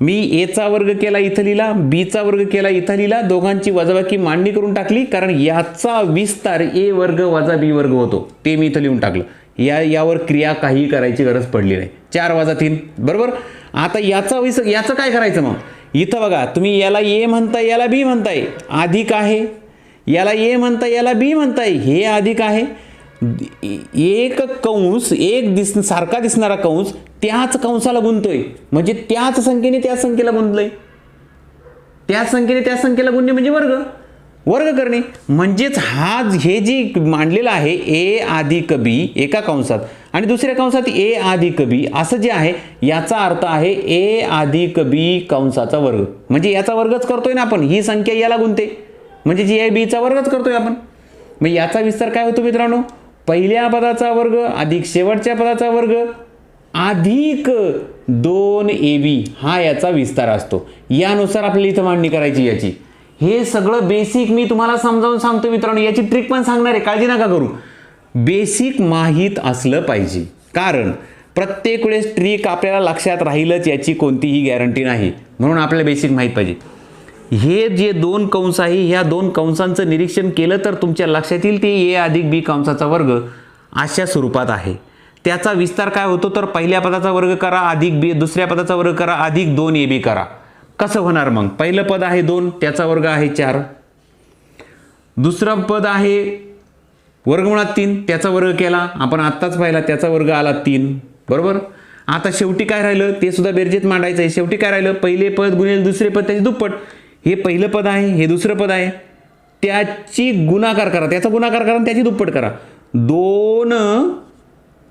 मी एचा वर्ग केला इथं लिहिला, बीचा वर्ग केला इथं लिहिला, दोघांची वजाबाकी मांडणी करून टाकली, कारण याचा विस्तार ए वर्ग वजा बी वर्ग होतो, ते मी इथं लिहून टाकलं. यावर क्रिया काही करायची गरज पडली नाही. 4 वजा 3, बरोबर. आता याचं काय करायचं मग, इथं बघा तुम्ही याला ए म्हणताय याला बी म्हणताय, अधिक आहे, याला ए म्हणताय याला बी म्हणताय, हे अधिक आहे. एक कंस, सारखा दिसणारा कंस त्याच कंसाला गुंतोय, म्हणजे त्याच संख्येने त्या संख्येला गुंतलंय, त्याच संख्येने त्या संख्येला गुणणे म्हणजे वर्ग करणे. म्हणजेच हे जे मांडलेलं आहे ए अधिक बी एका कंसात आणि दुसऱ्या कंसात ए अधिक बी असं जे आहे याचा अर्थ आहे ए अधिक बी कंसाचा वर्ग, म्हणजे याचा वर्गच करतोय ना आपण, ही संख्या याला गुंते म्हणजे जी आहे बीचा वर्गच करतोय आपण. मग याचा विस्तार काय होतो मित्रांनो, पहिल्या पदाचा वर्ग अधिक शेवटच्या पदाचा वर्ग अधिक 2ab हा याचा विस्तार असतो. यानुसार आपल्याला इथं मांडणी करायची याची. हे सगळं बेसिक मी तुम्हाला समजावून सांगतो मित्रांनो, याची ट्रिक पण सांगणार आहे, काळजी नका करू. बेसिक माहीत असलं पाहिजे, कारण प्रत्येक वेळेस ट्रिक आपल्याला लक्षात राहीलच याची कोणतीही गॅरंटी नाही, म्हणून आपल्याला बेसिक माहीत पाहिजे. हे जे 2 कंस आहे ह्या 2 कंसांचं निरीक्षण केलं तर तुमच्या लक्षात येईल ते ए अधिक बी कंसाचा वर्ग अशा स्वरूपात आहे. त्याचा विस्तार काय होतो तर पहिल्या पदाचा वर्ग करा अधिक बी, दुसऱ्या पदाचा वर्ग करा अधिक 2ab करा. कसं होणार मग, पहिलं पद आहे 2 त्याचा वर्ग आहे 4, दुसरं पद आहे वर्गमुळात 3 त्याचा वर्ग केला आपण आत्ताच पाहिला, त्याचा वर्ग आला 3, बरोबर. आता शेवटी काय राहिलं ते सुद्धा बेरजेत मांडायचं आहे. शेवटी काय राहिलं, पहिले पद गुणिले दुसरे पद त्याचे दुप्पट. हे पहिलं पद आहे, हे दुसरं पद आहे, त्याची गुणाकार करा, त्याचा गुणाकार करा आणि त्याची दुप्पट करा. 2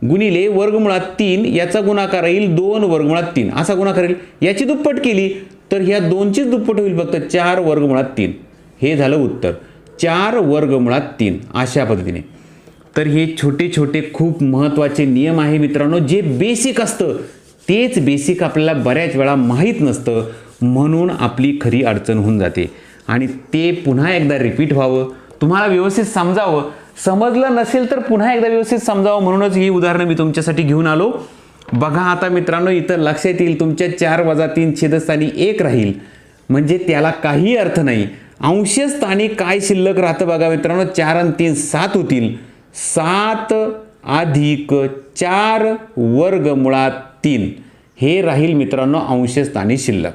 गुणिले वर्गमुळात 3 याचा गुणाकार येईल 2 वर्गमुळात 3 असा गुणाकार येईल. याची दुप्पट केली तर ह्या 2चीच दुप्पट होईल फक्त 4 वर्गमुळात 3. हे झालं उत्तर, 4 वर्गमुळात 3 अशा पद्धतीने. तर हे छोटे छोटे खूप महत्त्वाचे नियम आहे मित्रांनो, जे बेसिक असतं तेच बेसिक आपल्याला बऱ्याच वेळा माहीत नसतं, म्हणून आपली खरी अडचण होऊन जाते. आणि ते पुन्हा एकदा रिपीट व्हावं, तुम्हाला व्यवस्थित समजावं, समजलं नसेल तर पुन्हा एकदा व्यवस्थित समजावं, म्हणूनच ही उदाहरणं मी तुमच्यासाठी घेऊन आलो. बघा आता मित्रांनो, इथं लक्षात येईल तुमच्या 4 वजा 3 छेदस्थानी 1 राहील, म्हणजे त्याला काही अर्थ नाही. अंशस्थानी काय शिल्लक राहतं बघा मित्रांनो, 4 आणि 3 7 होतील. 7 अधिक 4 वर्गमुळात 3 हे राहील मित्रांनो अंशस्थानी शिल्लक.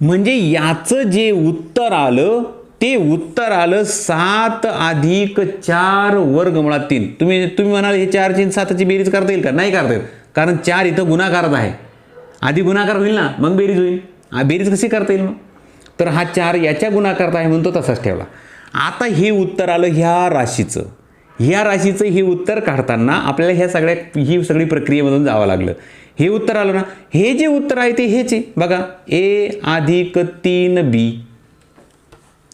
म्हणजे याचं जे उत्तर आलं ते उत्तर आलं 7 अधिक 4 वर्गमुळात 3. तुम्ही म्हणाल हे 4 ची 7ची बेरीज करता येईल का, नाही करता येईल, कारण 4 इथं गुणाकारच आहे, आधी गुणाकार होईल ना मग बेरीज होईल. बेरीज कशी करता येईल मग, तर हा 4 याच्या गुणाकारात आहे म्हणून तो तसाच ठेवला. आता हे उत्तर आलं ह्या राशीचं हे उत्तर काढताना आपल्याला ही सगळी प्रक्रियेमधून जावं लागलं. हे उत्तर आलं ना, हे जे उत्तर आहे ते हेच आहे बघा, ए अधिक 3b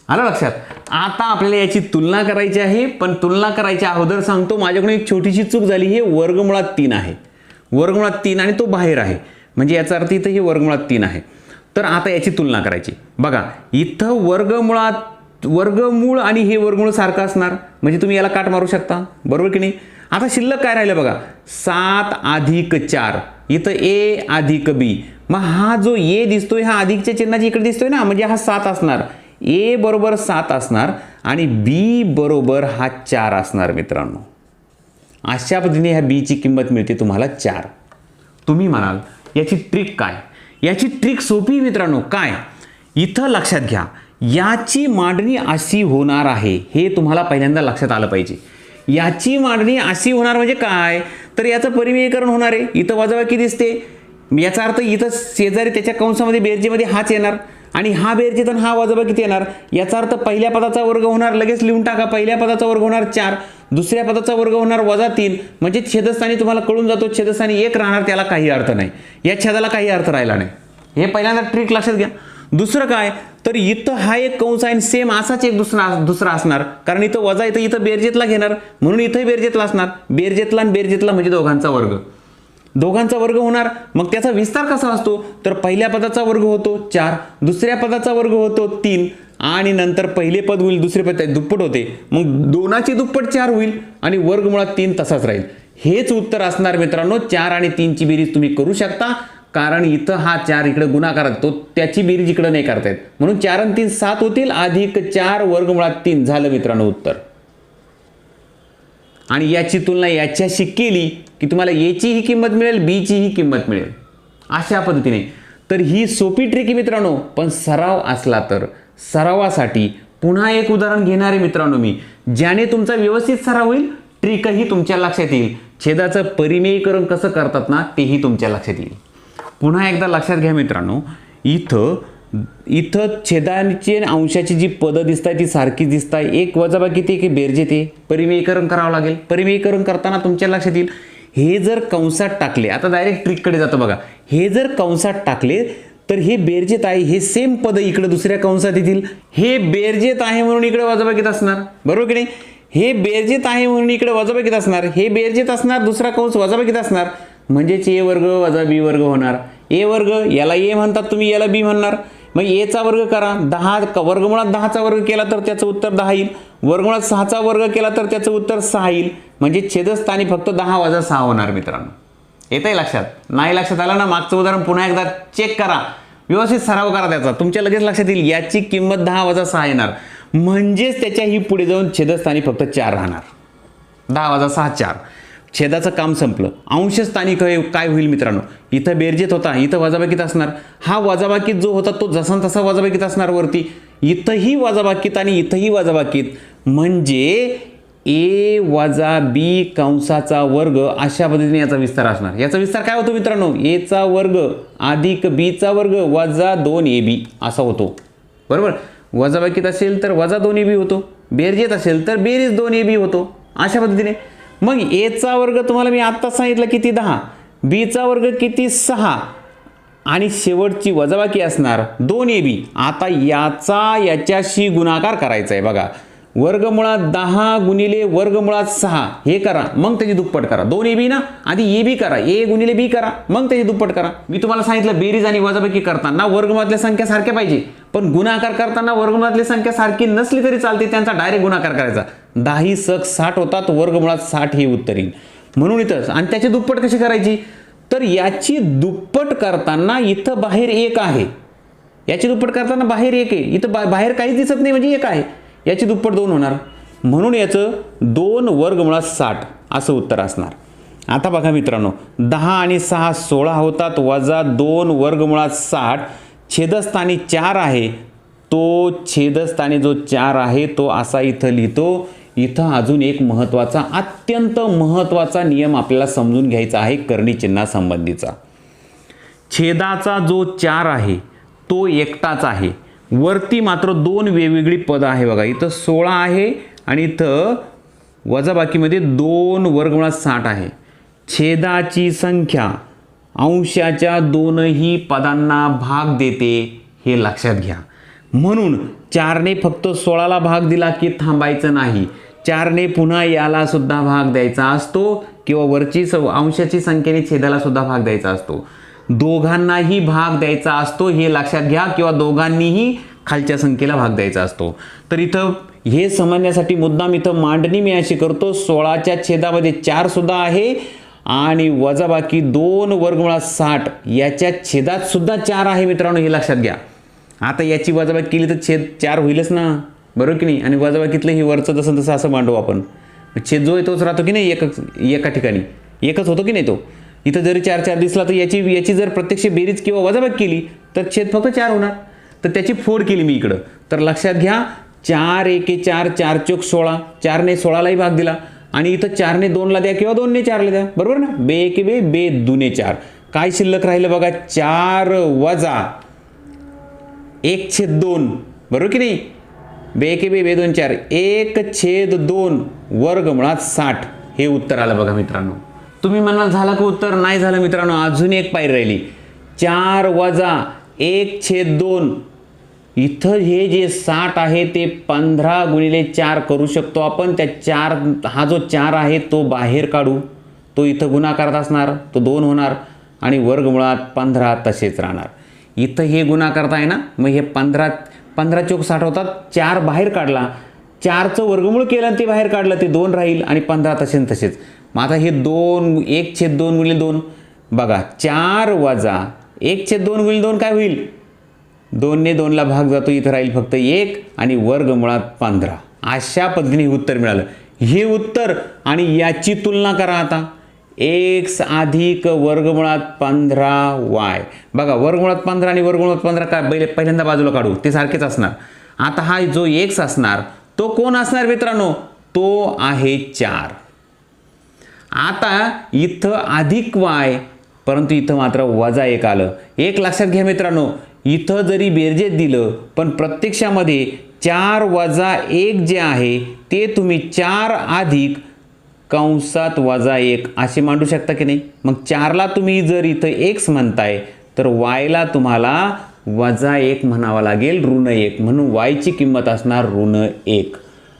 आलं लक्षात. आता आपल्याला याची तुलना करायची आहे, पण तुलना करायच्या अगोदर सांगतो माझ्याकडून एक छोटीशी चूक झाली. हे वर्गमुळात 3 आहे, वर्गमुळात 3 आणि तो बाहेर आहे, म्हणजे याचा अर्थ इथं हे वर्गमुळात 3 आहे. तर आता याची तुलना करायची. बघा इथं वर्गमूळ आणि हे वर्गमूळ सारखं असणार, म्हणजे तुम्ही याला काट मारू शकता, बरोबर की नाही. आता शिल्लक काय राहिलं बघा, 7 अधिक 4 इथं ए अधिक बी. मग हा जो ए दिसतोय हा अधिकच्या चिन्हाची इकडे दिसतोय ना, म्हणजे हा 7 असणार, ए बरोबर 7 असणार आणि बी बरोबर हा 4 असणार मित्रांनो. अशा पद्धतीने ह्या बीची किंमत मिळते तुम्हाला 4. तुम्ही म्हणाल याची ट्रिक काय? याची ट्रिक सोपी मित्रांनो. काय? इथं लक्षात घ्या, याची मांडणी अशी होणार आहे हे तुम्हाला पहिल्यांदा लक्षात आलं पाहिजे. याची मांडणी अशी होणार म्हणजे काय? तर याचं परिमेयीकरण होणार आहे. इथं वजाबाकी दिसते, याचा अर्थ इथं शेजारी त्याच्या कंसामध्ये बेरजेमध्ये हाच येणार आणि हा बेरजेत आणि हा वजाबाकीत येणार. याचा अर्थ पहिल्या पदाचा वर्ग होणार, लगेच लिहून टाका, पहिल्या पदाचा वर्ग होणार 4, दुसऱ्या पदाचा वर्ग होणार -3. म्हणजे छेदस्थानी तुम्हाला कळून जातो, छेदस्थानी 1 राहणार, त्याला काही अर्थ नाही, या छेदाला काही अर्थ राहिला नाही. हे पहिल्यांदा ट्रिक लक्षात घ्या. दुसरं काय? तर इथं हा एक कंस आहे, सेम असाच एक दुसरा असणार, कारण इथं वजा येतं, इथं बेरजेतला घेणार म्हणून इथंही बेरजेतला असणार. बेरजेतला आणि बेरजेतला म्हणजे दोघांचा वर्ग होणार. मग त्याचा विस्तार कसा असतो? तर पहिल्या पदाचा वर्ग होतो 4, दुसऱ्या पदाचा वर्ग होतो 3 आणि नंतर पहिले पद होईल, दुसरे पद दुप्पट होते, मग 2ची दुप्पट 4 होईल आणि वर्गमुळात 3 तसाच राहील. हेच उत्तर असणार मित्रांनो. 4 आणि 3 ची बेरीज तुम्ही करू शकता, कारण इथं हा 4 इकडे गुणाकार तो त्याची बेरीज इकडे नाही करता येत, म्हणून 4 आणि 3 7 होतील, अधिक 4 वर्गमुळात 3 झालं मित्रांनो उत्तर. आणि याची तुलना याच्याशी केली की तुम्हाला एची ही किंमत मिळेल, बीची ही किंमत मिळेल, अशा पद्धतीने. तर ही सोपी ट्रिक आहे मित्रांनो. पण सराव असला तर सरावासाठी पुन्हा एक उदाहरण घेणार आहे मित्रांनो मी, ज्याने तुमचा व्यवस्थित सराव होईल, ट्रिकही तुमच्या लक्षात येईल, छेदाचं परिमेयीकरण कसं करतात ना तेही तुमच्या लक्षात येईल. पुन्हा एकदा लक्षात घ्या मित्रांनो, इथं छेदांची अंशाची जी पदं दिसत आहे ती सारखी दिसत आहे. एक वजाबाकी ते की बेरजेत आहे, परिमेयीकरण करावं लागेल. परिमेयीकरण करताना तुमच्या लक्षात येईल, हे जर कंसात टाकले, आता डायरेक्ट ट्रिककडे जातो बघा, हे जर कंसात टाकले तर हे बेरजेत आहे, हे सेम पद इकडे दुसऱ्या कंसात येतील. हे बेरजेत आहे म्हणून इकडे वजाबाकीत असणार, बरोबर की नाही? हे बेरजेत आहे म्हणून इकडे वजाबाकीत असणार, हे बेरजेत असणार, दुसरा कंस वजाबाकीत असणार, म्हणजेच ए वर्ग वजा बी वर्ग होणार. ए वर्ग, याला ए म्हणतात तुम्ही, याला बी म्हणणार. मग एचा वर्ग करा, 10 वर्गमुळात 10चा वर्ग केला तर त्याचं उत्तर 10 येईल, वर्गमुळात 6चा वर्ग केला तर त्याचं उत्तर 6 येईल. म्हणजे छेदस्थानी फक्त 10 वजा 6 होणार मित्रांनो. येतंय लक्षात? नाही लक्षात आलं ना, मागचं उदाहरण पुन्हा एकदा चेक करा, व्यवस्थित सराव करा त्याचा, तुमच्या लगेच लक्षात येईल. याची किंमत 10 वजा 6 येणार, म्हणजेच त्याच्या ही पुढे जाऊन छेदस्थानी फक्त 4 राहणार. 10 वजा 6 4, छेदाचं काम संपलं. अंशस्थानी काय होईल मित्रांनो? इथं बेरजेत होता, इथं वजाबाकीत असणार. हा वजाबाकीत जो होता तो जसा तसा वजाबाकीत असणार वरती, इथंही वजाबाकीत आणि इथंही वजाबाकीत, म्हणजे ए वजा बी कंसाचा वर्ग अशा पद्धतीने याचा विस्तार असणार. याचा विस्तार काय होतो मित्रांनो? एचा वर्ग अधिक बीचा वर्ग वजा 2ab असा होतो, बरोबर? वजाबाकीत असेल तर वजा 2ab होतो, बेरजेत असेल तर बेरीज 2ab होतो, अशा पद्धतीने. मग एचा वर्ग तुम्हाला मी आत्ताच सांगितलं किती 10, बीचा वर्ग किती 6 आणि शेवटची वजाबाकी असणार 2ab. आता याच्याशी गुणाकार करायचा आहे बघा, वर्गमुळात 10 गुणिले वर्गमुळात 6 हे करा, मग त्याची दुप्पट करा. 2ab ना, आधी ab करा, a गुणिले b करा, मग त्याची दुप्पट करा. मी तुम्हाला सांगितलं बेरीज आणि वजाबाकी करताना वर्गमुळातल्या संख्या सारख्या पाहिजे, पण गुणाकार करताना वर्गमुळातली संख्या सारखी नसली तरी चालते, त्यांचा डायरेक्ट गुणाकार करायचा. 10 सक 60 होतात, वर्गमुळात 60 हे उत्तर येईल. म्हणून इथंच. आणि त्याची दुप्पट कशी करायची? तर याची दुप्पट करताना इथं बाहेर 1 आहे, याची दुप्पट करताना बाहेर 1 आहे, इथं बाहेर काहीच दिसत नाही म्हणजे 1 आहे, याची दुप्पट 2 होणार, म्हणून याचं 2 वर्गमुळात 60 असं उत्तर असणार. आता बघा मित्रांनो, 10 आणि 6 16 होतात, वजा 2 वर्गमुळात 60, छेदस्थानी 4 आहे, तो छेदस्थानी जो 4 आहे तो असा इथं लिहितो. इथं अजून एक महत्त्वाचा, अत्यंत महत्त्वाचा नियम आपल्याला समजून घ्यायचा आहे करणी चिन्हासंबंधीचा. छेदाचा जो 4 आहे तो एकटाच आहे, वरती मात्र 2 वेगवेगळी पदं आहे बघा. इथं 16 आहे आणि इथं वजाबाकीमध्ये 2 वर्गमुळात 60 आहे. छेदाची संख्या अंशाच्या दोनही पदांना भाग देते हे लक्षात घ्या. म्हणून 4ने फक्त 16ला भाग दिला की थांबायचं नाही, 4ने पुन्हा याला सुद्धा भाग द्यायचा असतो, किंवा वरची अंशाची संख्येने छेदाला सुद्धा भाग द्यायचा असतो. दोघांनाही भाग द्यायचा असतो हे लक्षात घ्या, किंवा दोघांनीही खालच्या संख्येला भाग द्यायचा असतो. तर इथं हे समजण्यासाठी मुद्दाम इथं मांडणी मी अशी करतो, 16च्या छेदामध्ये 4 सुद्धा आहे आणि वजाबाकी 2 वर्गमुळात 60 याच्या छेदात सुद्धा 4 आहे मित्रांनो, हे लक्षात घ्या. आता याची वजाबाकी केली तर छेद 4 होईलच ना, बरोबर की नाही? आणि वजाबाकीतलं ही वरचं तसं तसं असं मांडू आपण, छेद जो आहे तोच राहतो की नाही एका ठिकाणी एकच होतो की नाही तो. इथं जरी 4 4 दिसला तर याची जर प्रत्यक्ष बेरीज किंवा वजाबाकी केली तर छेद फक्त 4 होणार. तर त्याची फोड केली मी इकडं. तर लक्षात घ्या 4 एके 4 4 चोक 16 4ने 16लाही भाग दिला आणि इथं 4ने 2ला द्या किंवा 2ने 4ला द्या. बरोबर ना. बे एके बे बे दुने 4 काय शिल्लक राहिलं बघा 4 वजा 1/2 बरोबर की नाही. बे एके बे बे 2 4 1/2 वर्गमुळात 60 हे उत्तर आलं बघा मित्रांनो. तुम्ही म्हणाल झालं का उत्तर. नाही झालं मित्रांनो. अजून एक पायरी राहिली. 4 वजा 1/2 इथं हे जे 60 आहे ते 15 गुणिले 4 करू शकतो आपण. त्या 4 हा जो 4 आहे तो बाहेर काढू. तो इथं गुणाकारात असणार तो 2 होणार आणि वर्गमुळात 15 तसेच राहणार. इथं हे गुणाकारात आहे ना मग हे 15 चोक 60 होतात. 4 बाहेर काढला 4चं वर्गमूळ केलं आणि ते बाहेर काढलं ते 2 राहील आणि 15 तसेच. मग आता हे 1/2 गुणिले 2 बघा 4 वजा 1/2 गुणिले 2 काय होईल 2ने 2ला भाग जातो इथं राहील फक्त 1 आणि वर्गमुळात 15. अशा पद्धतीने हे उत्तर मिळालं. हे उत्तर आणि याची तुलना करा आता. x अधिक वर्गमुळात 15y बघा वर्गमुळात 15 आणि वर्गमुळात 15 काय पहिल्यांदा बाजूला काढू ते सारखेच असणार. आता हा जो x असणार तो कोण असणार मित्रांनो तो आहे 4. आता इथं अधिक y परंतु इथं मात्र वजा 1 आलं. एक लक्षात घ्या मित्रांनो इथं जरी बेरजेत दिलं पण प्रत्यक्षामध्ये 4 वजा 1 जे आहे ते तुम्ही 4 अधिक कंसात वजा 1 असे मांडू शकता की नाही. मग 4ला तुम्ही जर इथं x म्हणताय तर yला तुम्हाला वजा 1 म्हणावं लागेल ऋण 1 म्हणून y ची किंमत असणार ऋण 1.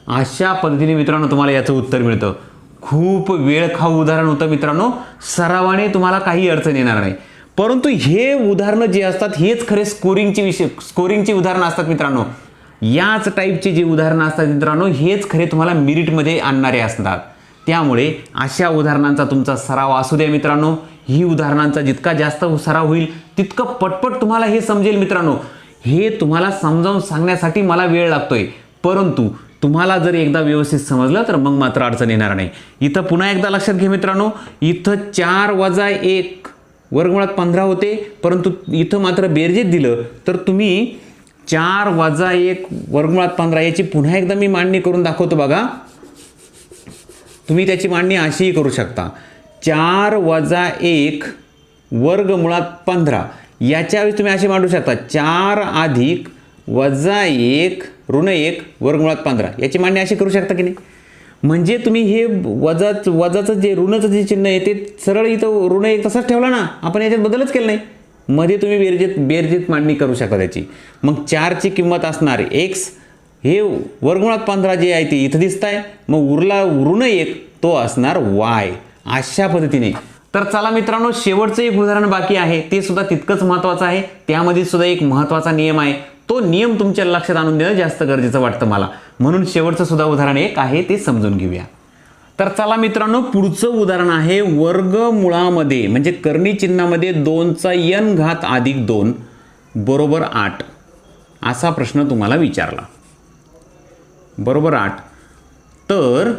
अशा पद्धतीने मित्रांनो तुम्हाला याचं उत्तर मिळतं. खूप वेळ खाऊ उदाहरण होतं मित्रांनो. सरावाने तुम्हाला काही अडचण येणार नाही. परंतु हे उदाहरणं जे असतात हेच खरे स्कोरिंगची उदाहरणं असतात मित्रांनो. याच टाईपचे जे उदाहरणं असतात मित्रांनो हेच खरे तुम्हाला मेरिटमध्ये आणणारे असतात. त्यामुळे अशा उदाहरणांचा तुमचा सराव असू द्या मित्रांनो. ही उदाहरणांचा जितका जास्त सराव होईल तितकं पटपट तुम्हाला हे समजेल मित्रांनो. हे तुम्हाला समजावून सांगण्यासाठी मला वेळ लागतोय परंतु तुम्हाला जर एकदा व्यवस्थित समजलं तर मग मात्र अडचण येणार नाही. इथं पुन्हा एकदा लक्षात घे मित्रांनो इथं 4 वजा 1 वर्गमुळात 15 होते परंतु इथं मात्र बेरजेत दिलं तर तुम्ही 4 वजा 1 वर्गमुळात 15 याची पुन्हा एकदा मी मांडणी करून दाखवतो बघा. तुम्ही त्याची मांडणी अशीही करू शकता. 4 वजा 1 वर्गमुळात 15 याच्यावेळी तुम्ही असे मांडू शकता 4 अधिक वजा 1 ऋण 1 वर्गमुळात 15 याची मांडणी अशी करू शकता की नाही. म्हणजे तुम्ही हे वजाचं जे ऋणाचं जे चिन्ह आहे ते सरळ इथं ऋण 1 तसाच ठेवला ना. आपण याच्यात बदलच केला नाही. मध्ये तुम्ही बेरजेत मांडणी करू शकता त्याची. मग 4ची किंमत असणार x हे वर्गमुळात 15 जे आहे ते इथं दिसत आहे. मग उरला ऋण 1 तो असणार y. अशा पद्धतीने. तर चला मित्रांनो शेवटचं एक उदाहरण बाकी आहे ते सुद्धा तितकंच महत्त्वाचं आहे. त्यामध्ये सुद्धा एक महत्त्वाचा नियम आहे. तो नियम तुमच्या लक्षात आणून देणं जास्त गरजेचं वाटतं मला. म्हणून शेवटचं सुद्धा उदाहरण एक आहे ते समजून घेऊया. तर चला मित्रांनो पुढचं उदाहरण आहे वर्गमुळामध्ये म्हणजे कर्णी चिन्हामध्ये 2चा n घात अधिक 2 बरोबर 8 असा प्रश्न तुम्हाला विचारला. बरोबर 8 तर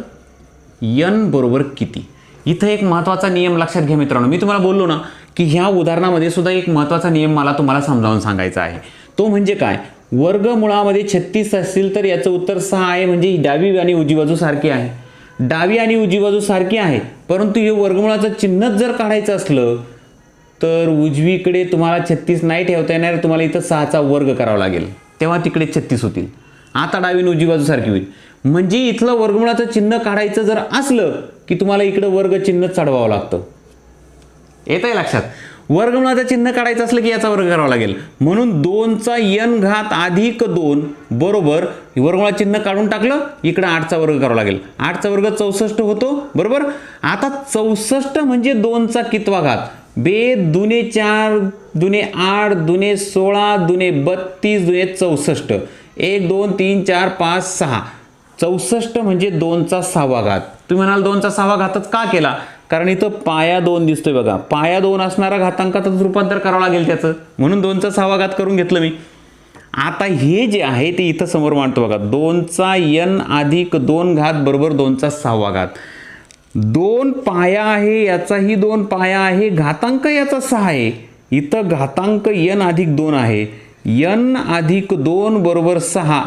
n बरोबर किती. इथं एक महत्त्वाचा नियम लक्षात घ्या मित्रांनो. मी तुम्हाला बोललो ना की ह्या उदाहरणामध्ये सुद्धा एक महत्त्वाचा नियम मला तुम्हाला समजावून सांगायचा आहे. तो म्हणजे काय वर्गमुळामध्ये 36 असतील तर याचं उत्तर 6 आहे. म्हणजे डावी आणि उजवी बाजू सारखी आहे. डावी आणि उजवी बाजू सारखी आहे परंतु हे वर्गमुळाचं चिन्हच जर काढायचं असलं तर उजवीकडे तुम्हाला 36 नाही ठेवता येणार. तुम्हाला इथं 6चा वर्ग करावा लागेल तेव्हा तिकडे 36 होतील. आता डावी आणि उजवी बाजू सारखी होईल. म्हणजे इथलं वर्गमुळाचं चिन्ह काढायचं जर असलं की तुम्हाला इकडं वर्ग चिन्ह चढवावं लागतं. येत आहे लक्षात. वर्गमुळाचं चिन्ह काढायचं असलं की याचा वर्ग करावा लागेल. म्हणून 2चा n घात अधिक 2 बरोबर वर्गमुळाचं चिन्ह काढून टाकलं इकडं 8चा वर्ग करावा लागेल. 8चा वर्ग 64 होतो बरोबर. आता 64 म्हणजे 2चा कितवा घात. बे दुने 4 दुने 8 दुने 16 दुने 32 दुने 64 1 2 3 4 5 6 64 म्हणजे 2चा 6वा घात. तुम्ही म्हणाल 2चा 6वा घातच का केला कारण इथं पाया 2 दिसतोय बघा. पाया 2 असणारा घातांकातच रूपांतर करावं लागेल त्याचं म्हणून 2चा 6वा घात करून घेतलं मी. आता हे जे आहे ते इथं समोर मांडतो बघा, 2चा n अधिक 2 घात बरोबर 2चा 6वा घात. 2 पाया आहे, याचाही 2 पाया आहे, घातांक याचा 6 आहे. इथं घातांक n अधिक 2 आहे. n अधिक 2 बरोबर 6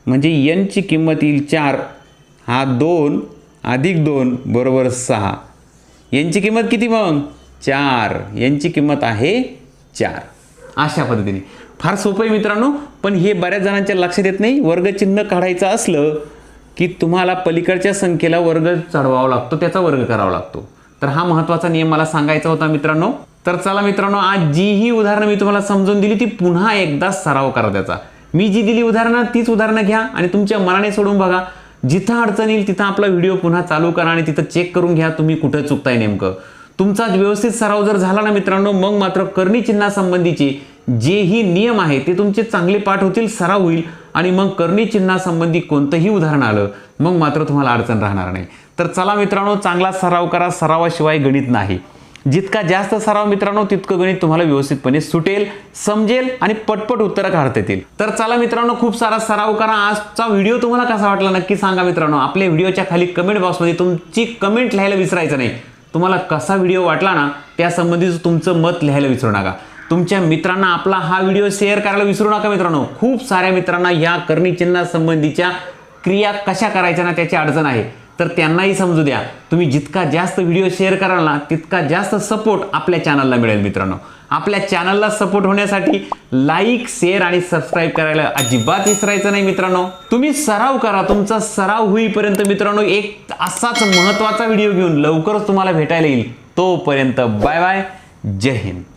म्हणजे n ची किंमत येईल 4. हा 2 अधिक 2 बरोबर 6. n ची किंमत किती मग 4. n ची किंमत आहे 4. अशा पद्धतीने फार सोपं आहे मित्रांनो, पण हे बऱ्याच जणांच्या लक्षात येत नाही. वर्गचिन्ह काढायचं असलं की तुम्हाला पलीकडच्या संख्येला वर्ग चढवावा लागतो, त्याचा वर्ग करावा लागतो. तर हा महत्त्वाचा नियम मला सांगायचा होता मित्रांनो. तर चला मित्रांनो, आज जी ही उदाहरणं मी तुम्हाला समजून दिली ती पुन्हा एकदा सराव करा त्याचा. मी जी दिली उदाहरणं तीच उदाहरणं घ्या आणि तुमच्या मनाने सोडून बघा. जिथं अडचण येईल तिथं आपला व्हिडिओ पुन्हा चालू करा आणि तिथं चेक करून घ्या तुम्ही कुठं चुकताय नेमकं. तुमचा व्यवस्थित सराव जर झाला ना मित्रांनो, मग मात्र करणी चिन्हासंबंधीचे जेही नियम आहे ते तुमचे चांगले पाठ होतील, सराव होईल आणि मग करणी चिन्हासंबंधी कोणतंही उदाहरण आलं मग मात्र तुम्हाला अडचण राहणार नाही. तर चला मित्रांनो, चांगला सराव करा. सरावाशिवाय गणित नाही. जितका जास्त सराव मित्रांनो तितकं गणित तुम्हाला व्यवस्थितपणे सुटेल, समजेल आणि पटपट उत्तरं काढता येतील. तर चला मित्रांनो, खूप सारा सराव करा. आजचा व्हिडिओ तुम्हाला कसा वाटला नक्की सांगा मित्रांनो. आपल्या व्हिडिओच्या खाली कमेंट बॉक्समध्ये तुमची कमेंट लिहायला विसरायचं नाही. तुम्हाला कसा व्हिडिओ वाटला ना त्यासंबंधीचं तुमचं मत लिहायला विसरू नका. तुमच्या मित्रांना आपला हा व्हिडिओ शेअर करायला विसरू नका मित्रांनो. खूप साऱ्या मित्रांना या करणी चिन्हासंबंधीच्या क्रिया कशा करायच्या ना त्याची अडचण आहे, तर त्यांनाही समजू द्या. तुम्ही जितका जास्त व्हिडिओ शेअर कराल ना तितका जास्त सपोर्ट आपल्या चॅनलला मिळेल मित्रांनो. आपल्या चॅनलला सपोर्ट होण्यासाठी लाईक, शेअर आणि सबस्क्राईब करायला अजिबात विसरायचं नाही मित्रांनो. तुम्ही सराव करा. तुमचा सराव होईपर्यंत मित्रांनो एक असाच महत्त्वाचा व्हिडिओ घेऊन लवकरच तुम्हाला भेटायला येईल. तोपर्यंत बाय बाय. जय हिंद.